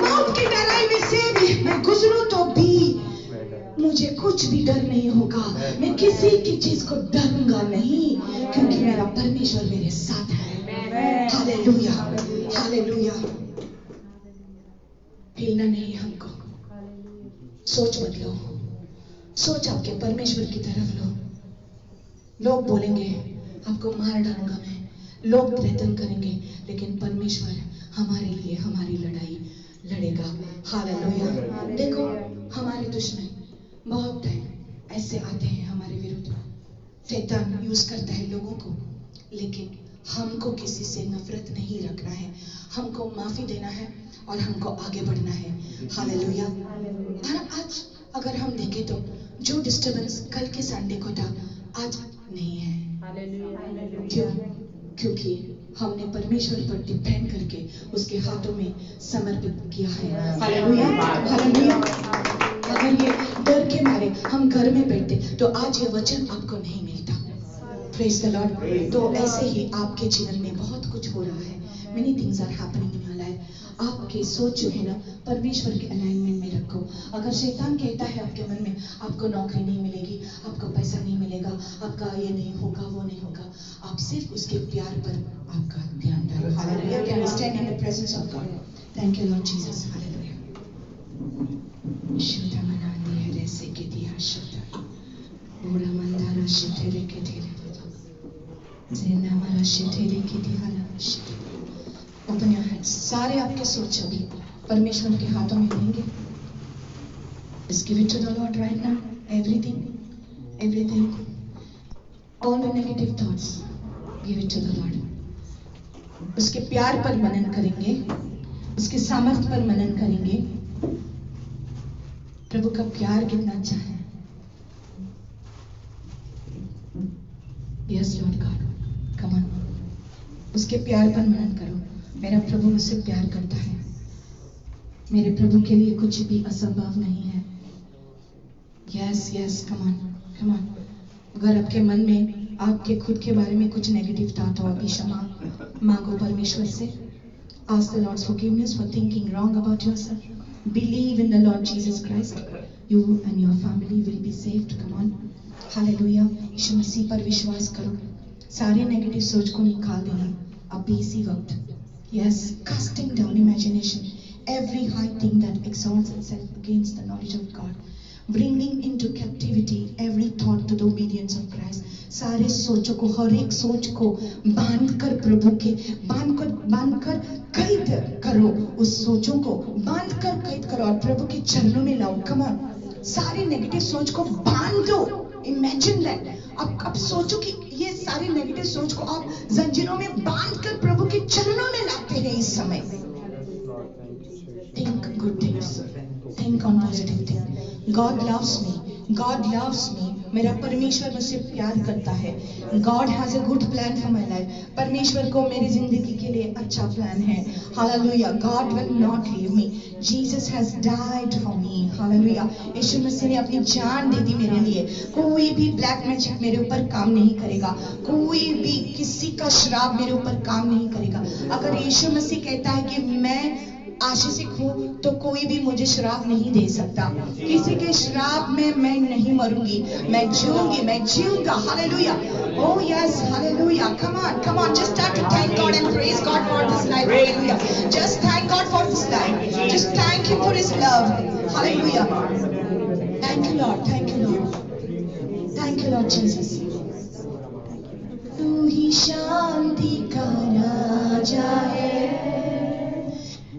मौत की गहराई में से भी मैं गुजरूं तो भी मुझे कुछ भी डर नहीं होगा। मैं किसी की चीज को डरूंगा नहीं, क्योंकि मेरा परमेश्वर मेरे साथ है। Hallelujah, hallelujah. हिलना नहीं हमको। सोच बदलो, सोच आपके परमेश्वर की तरफ लो। लोग बोलेंगे आपको मार डालूंगा मैं, लोग थ्रेटन करेंगे, लेकिन परमेश्वर हमारे लिए हमारी लड़ाई लड़ेगा। हालेलुया। देखो हमारे दुश्मन बहुत ऐसे आते हैं हमारे विरुद्ध, शैतान यूज करता है लोगों को, लेकिन हमको किसी से नफरत नहीं रखना है, हमको माफी देना है और हमको आगे बढ़ना है। हालेलुया। आज अगर हम देखें तो जो डिस्टर्बेंस कल के संडे को था आज नहीं है। क्यों? क्योंकि हमने परमेश्वर पर डिपेंड करके उसके हाथों में समर्पित किया है। Hallelujah, hallelujah. अगर ये डर के मारे हम घर में बैठते तो आज ये वचन आपको नहीं मिलता। Praise the Lord. तो ऐसे ही आपके जीवन में बहुत कुछ हो रहा है। Many things are happening in your life. आपकी सोच जो है ना परमेश्वर के अलाइनमेंट में रखो। अगर शैतान कहता है आपके मन में आपको नौकरी नहीं मिलेगी, आपको पैसा नहीं मिलेगा, आपका ये नहीं होगा, वो नहीं होगा, आप सिर्फ उसके प्यार पर आपका ध्यान डालो। Hallelujah. Can we stand in the presence of God? Thank you Lord Jesus. Hallelujah. शुद्ध मनानी है जैसे कि दिया शुद्ध पूरा मंदारा शिथेरे के धीरे जेना हमारा शिथेरे की दीवाना शिथेरे। Open your hands. सारे आपके सोच अभी परमेश्वर के हाथों में रहेंगे। Just give it to the Lord right now. Everything, everything, all the negative thoughts, give it to the Lord. उसके प्यार पर मनन करेंगे, उसके सामर्थ्य पर मनन करेंगे। प्रभु का प्यार कितना अच्छा है। Yes, Lord God, come on. उसके प्यार पर मनन करो। मेरा प्रभु मुझसे प्यार करता है, मेरे प्रभु के लिए कुछ भी असंभव नहीं है। Yes yes, come on, come on. अगर आपके मन में आपके खुद के बारे में कुछ नेगेटिव थॉट हो, अभी क्षमा मांगो परमेश्वर से। Ask the Lord's forgiveness for thinking wrong about yourself. Believe in the Lord Jesus Christ. You and your family will be saved. Come on, Hallelujah. यीशु मसीह पर विश्वास करो। सारे नेगेटिव सोच को निकाल देना अभी इसी वक्त। Yes, casting down imagination, every high thing that exalts itself against the knowledge of God, bringing into captivity every thought to the obedience of Christ. सारे सोचों को, हर एक सोच को बांधकर प्रभु के बांधकर कैद करो। उस सोचों को बांधकर कैद करो और प्रभु के चरणों में लाओ। कम ऑन, सारी नेगेटिव सोच को बांध दो। Imagine that. अब सोचो कि ये सारी नेगेटिव सोच को आप जंजीरों में बांधकर प्रभु के चरणों में लाते हैं इस समय। Think good things. Think on positive things. God loves me. God loves me. मेरा परमेश्वर मुझसे प्यार करता है। God has a good plan for my life. परमेश्वर को मेरी जिंदगी के लिए अच्छा प्लान है। Hallelujah. God will not leave me. Jesus has died for me. Hallelujah. यीशु मसीह ने अपनी जान दे दी मेरे लिए। कोई भी ब्लैक मैजिक मेरे ऊपर काम नहीं करेगा, कोई भी किसी का श्राप मेरे ऊपर काम नहीं करेगा। अगर यीशु मसीह कहता है कि मैं आशीषित हूँ तो कोई भी मुझे श्राप नहीं दे सकता। किसी के श्राप में मैं नहीं मरूंगी, मैं जीऊंगी, मैं जीऊंगा। Hallelujah. Oh yes, hallelujah. Come on, come on. Just start to thank God and praise God for this life. Hallelujah. Just thank God for this life. Just thank Him for His love. Hallelujah. Thank you, Lord. Thank you, Lord. Thank you, Lord Jesus. तू ही शांति का राजा है,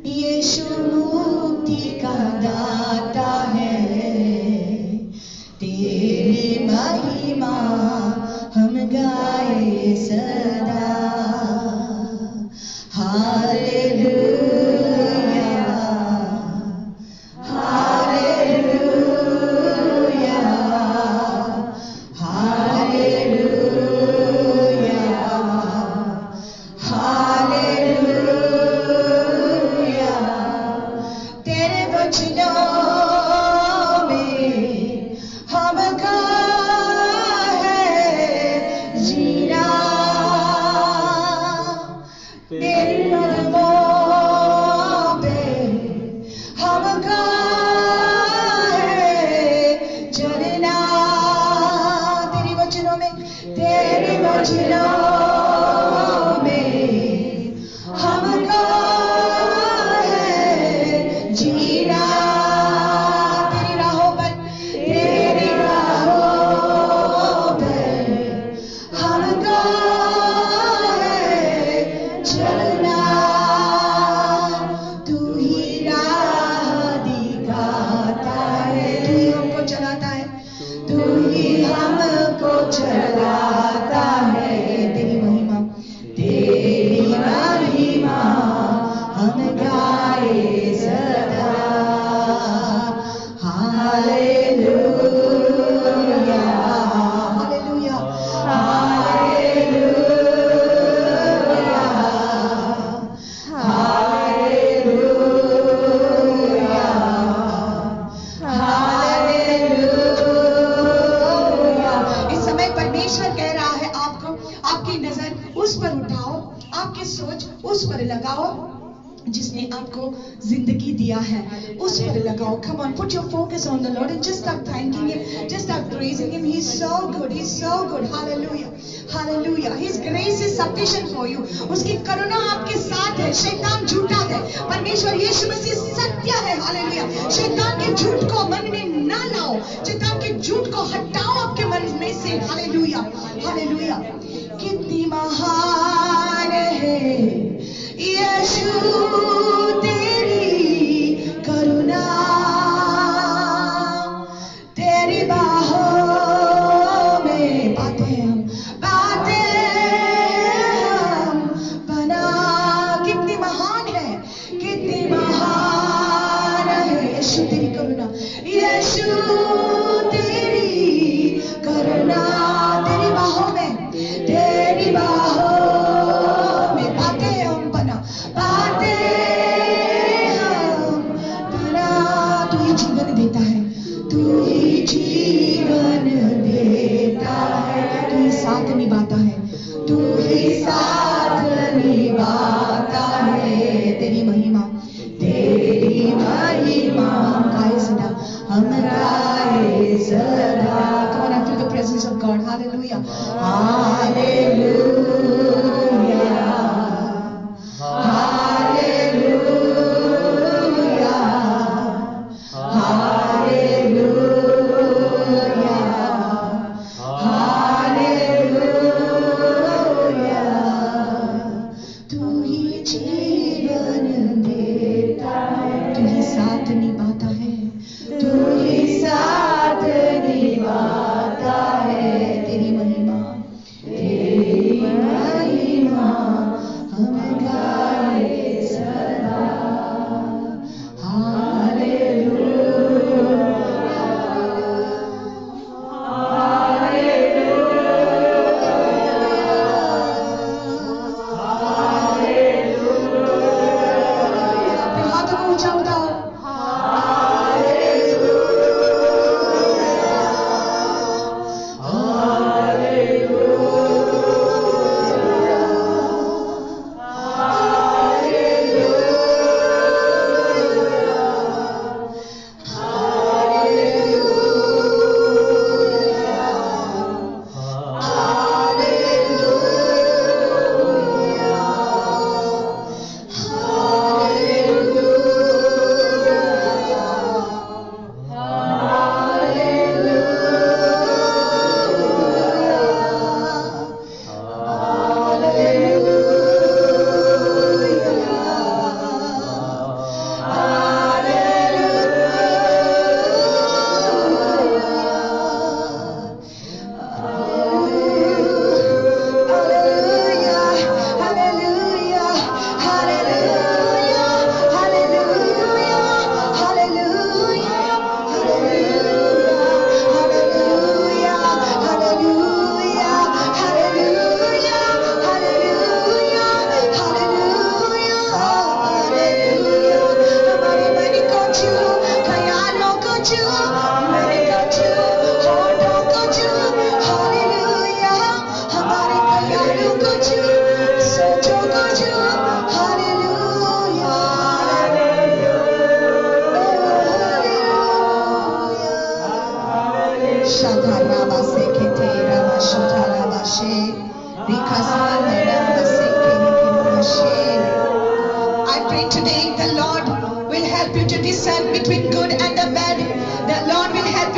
यीशु मुक्ति का दाता है। तेरी महिमा हम गाए सदा। Hallelujah, hallelujah, hallelujah, hallelujah. योजनाओं में हमको है जीना। तेरी राहों पर हमको है चलना। तू ही राह दिखाता है, तू ही हमको चलाता है, तू ही हमको चलाता है। तेरी महिमा हम गाए सदा। हालेलुया हालेलुया इस समय परमेश्वर कह रहा है आपको, आपकी नजर उस पर उठाओ, आपकी सोच उस पर लगाओ जिसने आपको जिंदगी दिया है, उस पर लगाओ। Come on, put your focus on the Lord and just start thanking Him, just start praising Him. He's so good, He's so good. Hallelujah, Hallelujah. His grace is sufficient for you. उसकी करुणा आपके साथ है। शैतान झूठा है, परमेश्वर यीशु मसीह सत्य है। हालेलुया। शैतान के झूठ को मन में ना लाओ, शैतान के झूठ को हटाओ आपके मन में से। Hallelujah, hallelujah. कितनी महान है यीशु तेरी करुणा, तेरी बाहों में बातें हम बना। कितनी महान है, कितनी महान है यीशु तेरी करुणा, यीशु तेरी करुणा। तेरी बाहों में, तेरी बाहों में बातें हम बना। तू ही जीवन देता है, तू ही जीवन देता है, तू ही साथ निभाता है, तू ही साथ निभाता है। तेरी महिमा हम गाए सदा, हम गाए सदा। Come on, I feel the presence of God. Hallelujah, Hallelujah,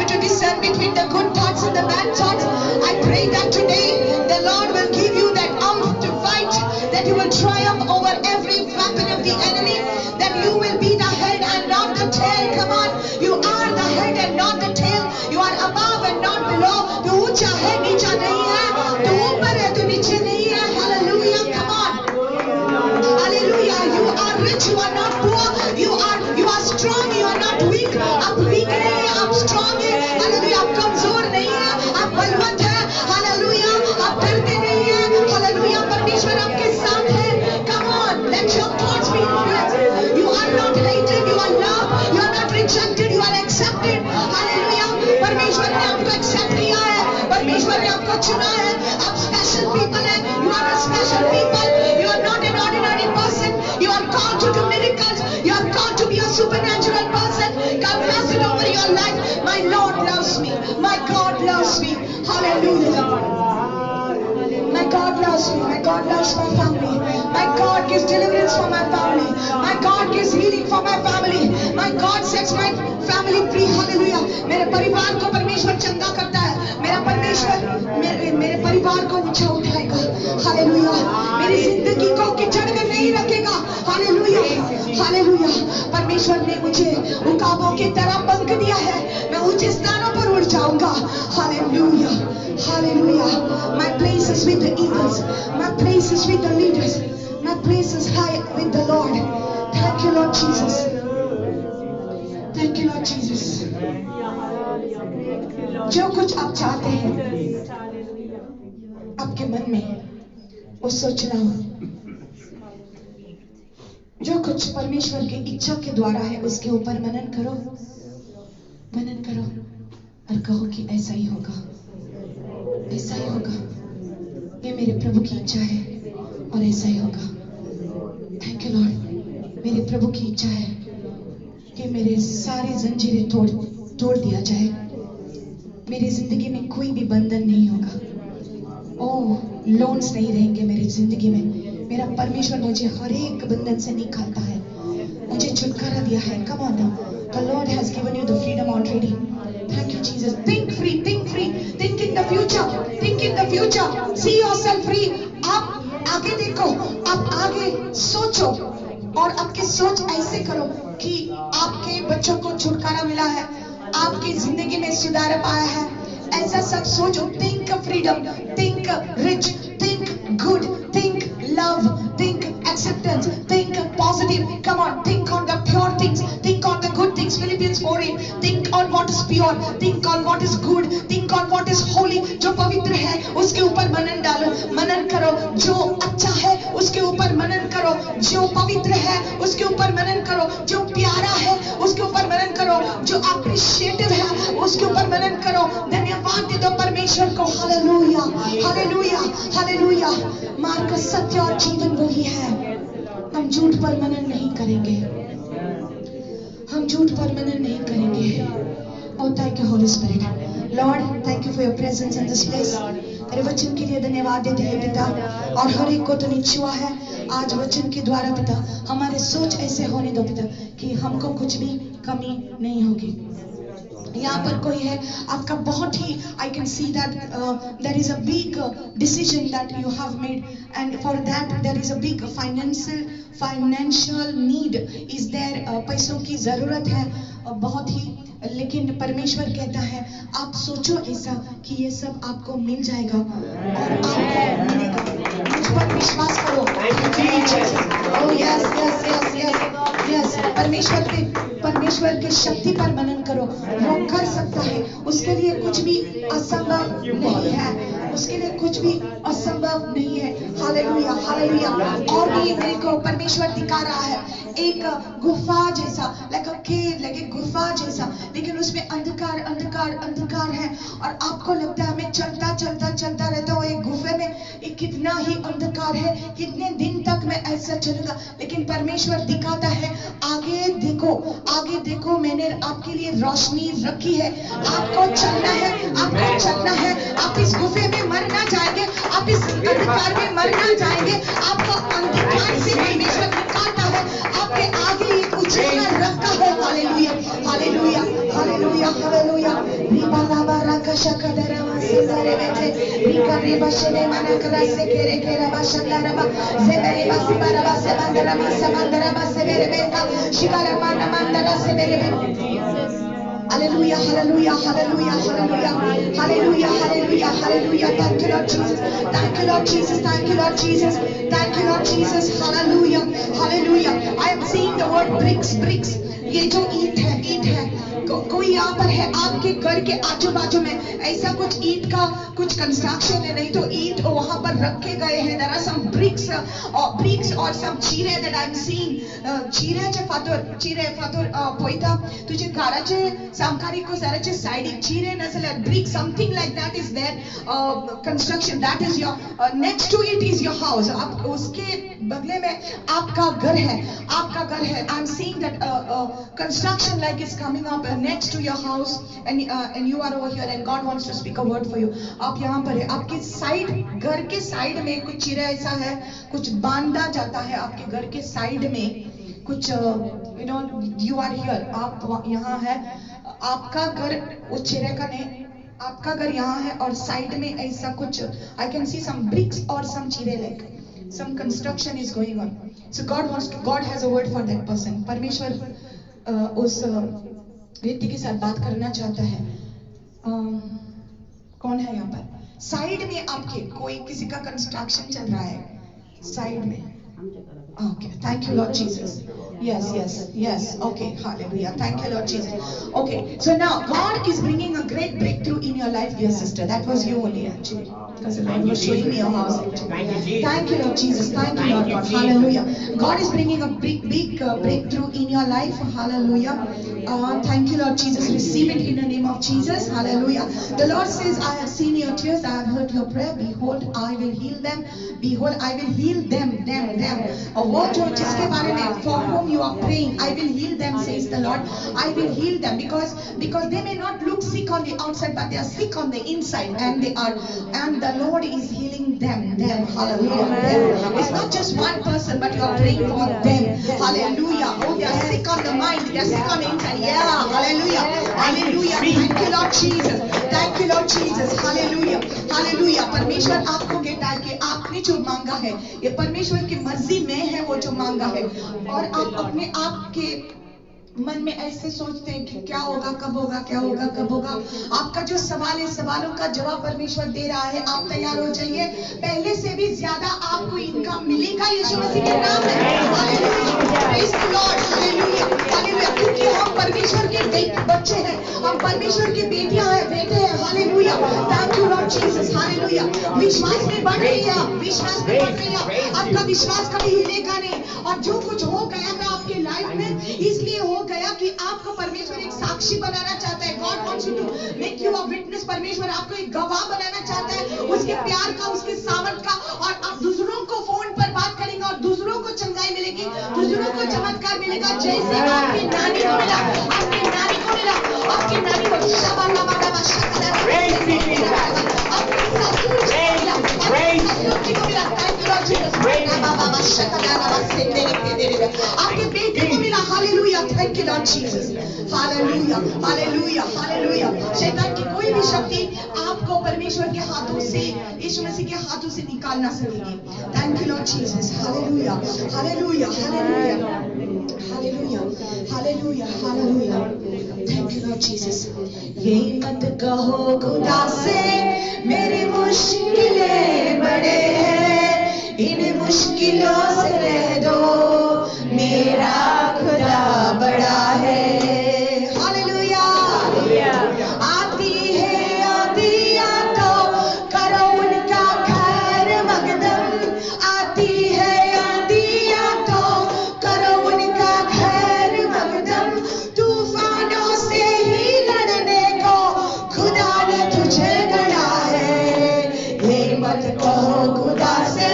to discern between the good thoughts and the bad thoughts. I pray that today the Lord will give you that arm to fight, that you will triumph over every weapon of the enemy, that you will be the head and not the tail. Come on, you are the head and not the tail. You are above and not below. तू ऊंचा है नीचा नहीं है, तू ऊपर है तू नीचे नहीं है. Hallelujah, come on. Hallelujah, you are rich, you are not poor. You are strong, you are not weak. आप weak नहीं है, आप strong है. Hallelujah, आप कमजोर नहीं है, आप बलवंत है. Hallelujah, आप डरते नहीं है. Hallelujah, परमेश्वर आपके साथ है. Come on, let your thoughts be influenced. You are not hated, you are loved. You are not rejected, you are accepted. Hallelujah, परमेश्वर ने आपको accept किया है. परमेश्वर ने आपको चुना है. आप special people हैं. You are a special people. You are not an ordinary person. You are called to do miracles. You are called to be a supernatural person. God bless it over your life. My Lord loves me. My God loves me. Hallelujah. My God loves me. My God loves my family. My God gives deliverance for my family. My God gives healing for my family. My God sets my family free. Hallelujah. मेरे परिवार को परमेश्वर चंगा करता है. मेरा परमेश्वर मेरे परिवार को ऊंचा उठाएगा. हालेलुया. मेरी जिंदगी को कीचड़ में नहीं रखेगा. हालेलुया. हालेलुया. परमेश्वर ने मुझे उकाबों की तरह पंख दिया है. मैं ऊंचे स्थानों पर उड़ जाऊंगा. Hallelujah. Hallelujah. My place is with the eagles. My place is with the leaders. My place is high with the Lord. Thank you, Lord Jesus. Thank you, Lord Jesus. जो कुछ आप चाहते हैं आपके मन में वो सोचना हो. जो कुछ परमेश्वर की इच्छा के द्वारा है उसके ऊपर मनन करो और कहो कि ऐसा ही होगा. ऐसा ही होगा. ये मेरे प्रभु की इच्छा है और ऐसा ही होगा. Thank you Lord. मेरे प्रभु की इच्छा है कि मेरे सारे जंजीरें तोड़ दिया जाए. मेरी जिंदगी में कोई भी बंधन नहीं होगा. ओह, लोन्स नहीं रहेंगे मेरी जिंदगी में. मेरा परमेश्वर मुझे हर एक बंधन से निकालता है. मुझे छुटकारा दिया है. Come on now. The Lord has given you the freedom already. Thank you, Jesus. Think free, think free. Think in the future. Think in the future. See yourself free. आप आगे देखो, आप आगे सोचो और आपकी सोच ऐसे करो कि आपके बच्चों को छुटकारा मिला है, आपकी जिंदगी में सुधार पाया है. ऐसा सब सोचो. Think freedom. Think rich. Think good. Think love. Think acceptance. Think positive. Come on. Think on the pure things. Think on the good things. Philippians 4:8. Think on what is pure. Think on what is good. Think on what is holy. जो पवित्र है उसके ऊपर मनन डालो. मनन करो. जो अच्छा है उसके ऊपर मनन करो. जो पवित्र है उसके ऊपर मनन करो. जो प्यारा है उसके ऊपर मनन करो. जो अप्रिशिएटिव है उसके ऊपर मनन करो. धन्यवाद दे दो परमेश्वर को. हालेलुया. हालेलुया. हालेलुया. मार्ग, सत्य और जीवन वही है. हम झूठ पर मनन नहीं करेंगे. हम झूठ पर मनन नहीं करेंगे. Oh, thank you, Holy Spirit. Lord, thank you for your presence in this place. तेरे वचन के लिए धन्यवाद देते हैं पिता. और हर एक को तूने छुआ है आज वचन के द्वारा पिता. हमारे सोच ऐसे होने दो पिता कि हमको कुछ भी कमी नहीं होगी. यहाँ पर कोई है आपका बहुत ही I can see that there is a big decision that you have made and for that there is a big financial need is there. पैसों की जरूरत है बहुत ही. लेकिन परमेश्वर कहता है आप सोचो ऐसा कि ये सब आपको मिल जाएगा और आपको मिलेगा. मुझ पर विश्वास करो. Oh yes, yes, yes, yes, yes. परमेश्वर के शक्ति पर मनन करो. वो कर सकता है. उसके लिए कुछ भी असंभव नहीं है. उसके लिए कुछ भी असंभव नहीं है. हालेलुया. हालेलुया. और भी मेरे को परमेश्वर दिखा रहा है एक गुफा जैसा, like a cave, like a गुफा जैसा, लेकिन उसमें अंधकार अंधकार अंधकार है और आपको लगता है मैं चलता चलता चलता रहता हूँ एक गुफे में. कितना ही अंधकार है, कितने दिन तक मैं ऐसा चलूंगा. लेकिन परमेश्वर दिखाता है आगे देखो, आगे देखो, मैंने आपके लिए रोशनी रखी है. आपको चलना है, आपको चलना है. आप इस गुफे में मर ना जाएंगे, आप इस अंधकार में मर ना जाएंगे. आपको अंधकार से परमेश्वर निकालता है. आपके आगे एक उछाला रखा है। Hallelujah hallelujah hallelujah hallelujah. Riba लाबा राका शका दरवा से दरे बेटे रिका रिबा शने माना करा से केरे केरा बा शंदरा बा से मेरे बा से बरा बा से बंदरा बा से मेरे बेटा शिकारा माना मंदरा से मेरे बेटे। Hallelujah, hallelujah, hallelujah, hallelujah, hallelujah, hallelujah, hallelujah. Thank you, Lord Jesus. Thank you, Lord Jesus. Thank you, Lord Jesus. Thank you, Lord Jesus. Hallelujah, hallelujah. I am seeing the word bricks, bricks. ये जो ईंट है कोई यहाँ पर है आपके घर के आजू बाजू में ऐसा कुछ ईंट का कुछ कंस्ट्रक्शन है, नहीं तो ईंट वहां पर रखे गए हैं. There are some bricks or some चिरे that I'm seeing. चिरेचे फादर पोइता तुझे काराचे सामकारी को साराचे साइड चिरे नसले brick something like that is there. Construction that is your next to it is your house. आप उसके बगले में आपका घर है. I'm seeing that construction like is coming up next to your house and you are over here and God wants to speak a word for you. आप यहाँ पर है, आपके साइड घर के साइड में कुछ चिरा ऐसा है, कुछ बांधा जाता है आपके घर के साइड में कुछ you are here, आप यहाँ है, आपका घर उस चिरे का नहीं, आपका घर यहाँ है और साइड में ऐसा कुछ I can see some bricks or some चिरे like some construction is going on. So God has a word for that person. परमेश्वर उस व्यक्ति के साथ बात करना चाहता है. कौन है यहाँ पर? साइड में आपके कोई किसी का कंस्ट्रक्शन चल रहा है साइड में. Okay, thank you Lord Jesus. Yes. Okay, hallelujah. Thank you Lord Jesus. Okay, so now God is bringing a great breakthrough in your life, dear sister. That was you only actually, because the Lord was showing me your house actually. Thank you Lord Jesus. Thank you Lord God. Hallelujah. God is bringing a big breakthrough in your life. Hallelujah. Thank you Lord Jesus. Receive it in the name of Jesus. Hallelujah. The Lord says, I have seen your tears, I have heard your prayer. Behold, I will heal them. Behold, I will heal them. वो जो जिसके बारे में for whom you are praying, I will heal them, says the Lord. I will heal them because they may not look sick on the outside, but they are sick on the inside, and the Lord is healing them. Hallelujah. It's not just one person, but you are praying for them. Hallelujah. Oh, they are sick on the mind, they are sick on the inside. Yeah. Hallelujah. Thank you Lord Jesus. Thank you Lord Jesus. Hallelujah. परमेश्वर आपको कहता है कि आपने जो मांगा है ये परमेश्वर की मर्जी में है, वो जो मांगा है. और आप अपने आप के मन में ऐसे सोचते हैं कि क्या होगा, कब होगा. आपका जो सवाल है, सवालों का जवाब परमेश्वर दे रहा है. आप तैयार हो जाइए, पहले से भी ज्यादा आपको इनकम मिलेगा यीशु मसीह के नाम में. हालेलुया. क्योंकि हम परमेश्वर के बच्चे हैं, हम परमेश्वर की बेटियां हैं, बेटे हैं. Hallelujah. Thank you Lord Jesus. Hallelujah. विश्वास में बढ़ रही है, आपका विश्वास कभी हिलेगा नहीं. और जो कुछ हो गया था आपके लाइफ में, इसलिए हो गया कि आपको परमेश्वर एक साक्षी बनाना चाहता है. God wants you to make you a witness. परमेश्वर आपको एक गवाह बनाना चाहता है उसके प्यार का, उसके सामर्थ का. और आप दूसरों को फोन पर बात करेंगे और दूसरों को चंगाई मिलेगी, दूसरों को चमत्कार मिलेगा, जैसे आपकी नानी को मिला, आपकी नानी को आपके बेटे को मिला. Hallelujah. Thank you Lord Jesus. Hallelujah. शैतान की कोई भी शक्ति आपको परमेश्वर के हाथों से, यीशु मसीह के हाथों से निकाल ना सकेगी. Thank you Lord Jesus. Hallelujah. Thank you Lord Jesus. ये मत कहो खुदा से मेरी मुश्किलें बड़े हैं, इन मुश्किलों से रह दो, मेरा खुदा बड़ा है. हालेलुया. आती है आंधियां तो करो उनका खैर मकदम. आती है आंधियां तो करो उनका खैर मकदम. तूफानों से ही लड़ने को खुदा ने तुझे गढ़ा है. ये मत कहो खुदा से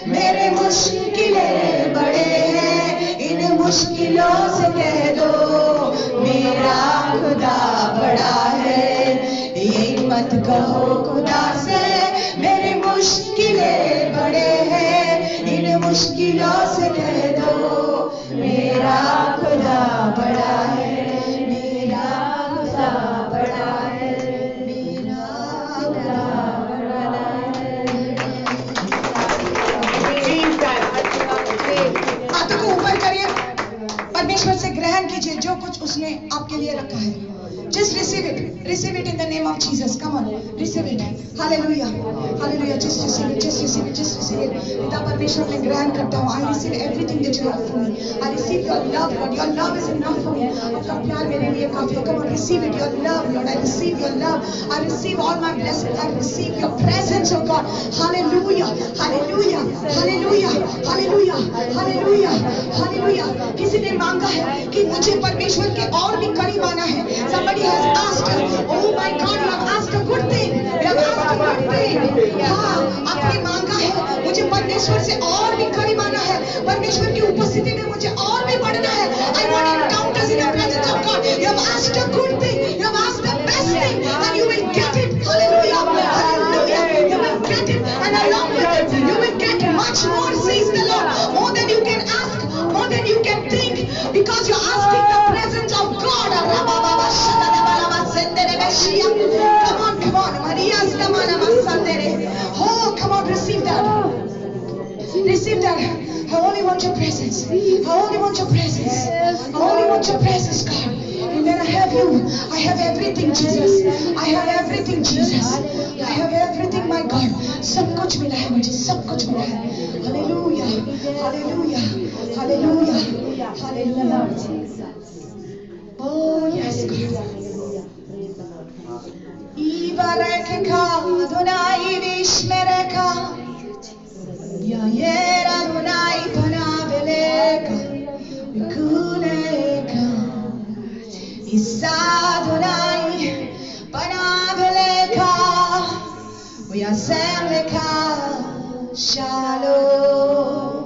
मेरे मुश्किलें बड़े हैं, इन मुश्किलों से कह दो मेरा खुदा बड़ा है. ये मत कहो खुदा से मेरे मुश्किलें बड़े हैं, इन मुश्किलों से कह दो मेरा खुदा परमेश्वर से ग्रहण कीजिए जो कुछ उसने आपके लिए रखा है. Just receive it in the name of Jesus. Come on, receive it. Hallelujah, hallelujah. Just receive it, just receive it, just receive it. पिता परमेश्वर में ग्रहण करता हूँ. I receive everything that you have for me. I receive your love, Lord. Your love is enough for me. आपका प्यार मेरे लिए काफी है. Come on, receive it. Your love, Lord. I receive your love. I receive all my blessings. I receive your presence, oh God. Hallelujah, hallelujah, hallelujah, hallelujah, hallelujah, hallelujah. किसी ने मांगा है कि मुझे परमेश्वर के और भी करीब आना है. Somebody has asked, oh my God, you have asked a good thing. You have asked a good thing. हाँ, आपने मांगा है मुझे परमेश्वर से और भी करीब आना है. परमेश्वर की उपस्थिति में मुझे और भी बढ़ना है. I want encounters in the presence of God. You have asked a good thing. You have asked the best thing, and you will get it. Hallelujah, hallelujah. You will get it, and along with it, you will get much more. Says the Lord, more than you can ask, more than you can think, because you're asking the presence of God. Come on, come on. Maria's Kamana Masandere. Oh, come on, receive that. Receive that. I only want your presence. I only want your presence. I only want your presence, God. And when I have you, I have everything, Jesus. I have everything, Jesus. I have everything, my God. सब कुछ मिला है मुझे, सब कुछ मिला है. Hallelujah, hallelujah, hallelujah, hallelujah. Oh yes, God. Ibarekeka, Adonai vishmereka, Yair Adonai panaveleka, Vikuneka, Isa Adonai panaveleka, Vyasemeka, Shalom.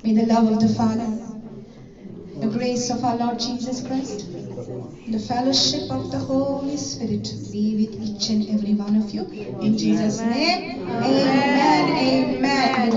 May the love of the Father, the grace of our Lord Jesus Christ, the fellowship of the Holy Spirit be with each and every one of you. In Jesus' name, amen, amen.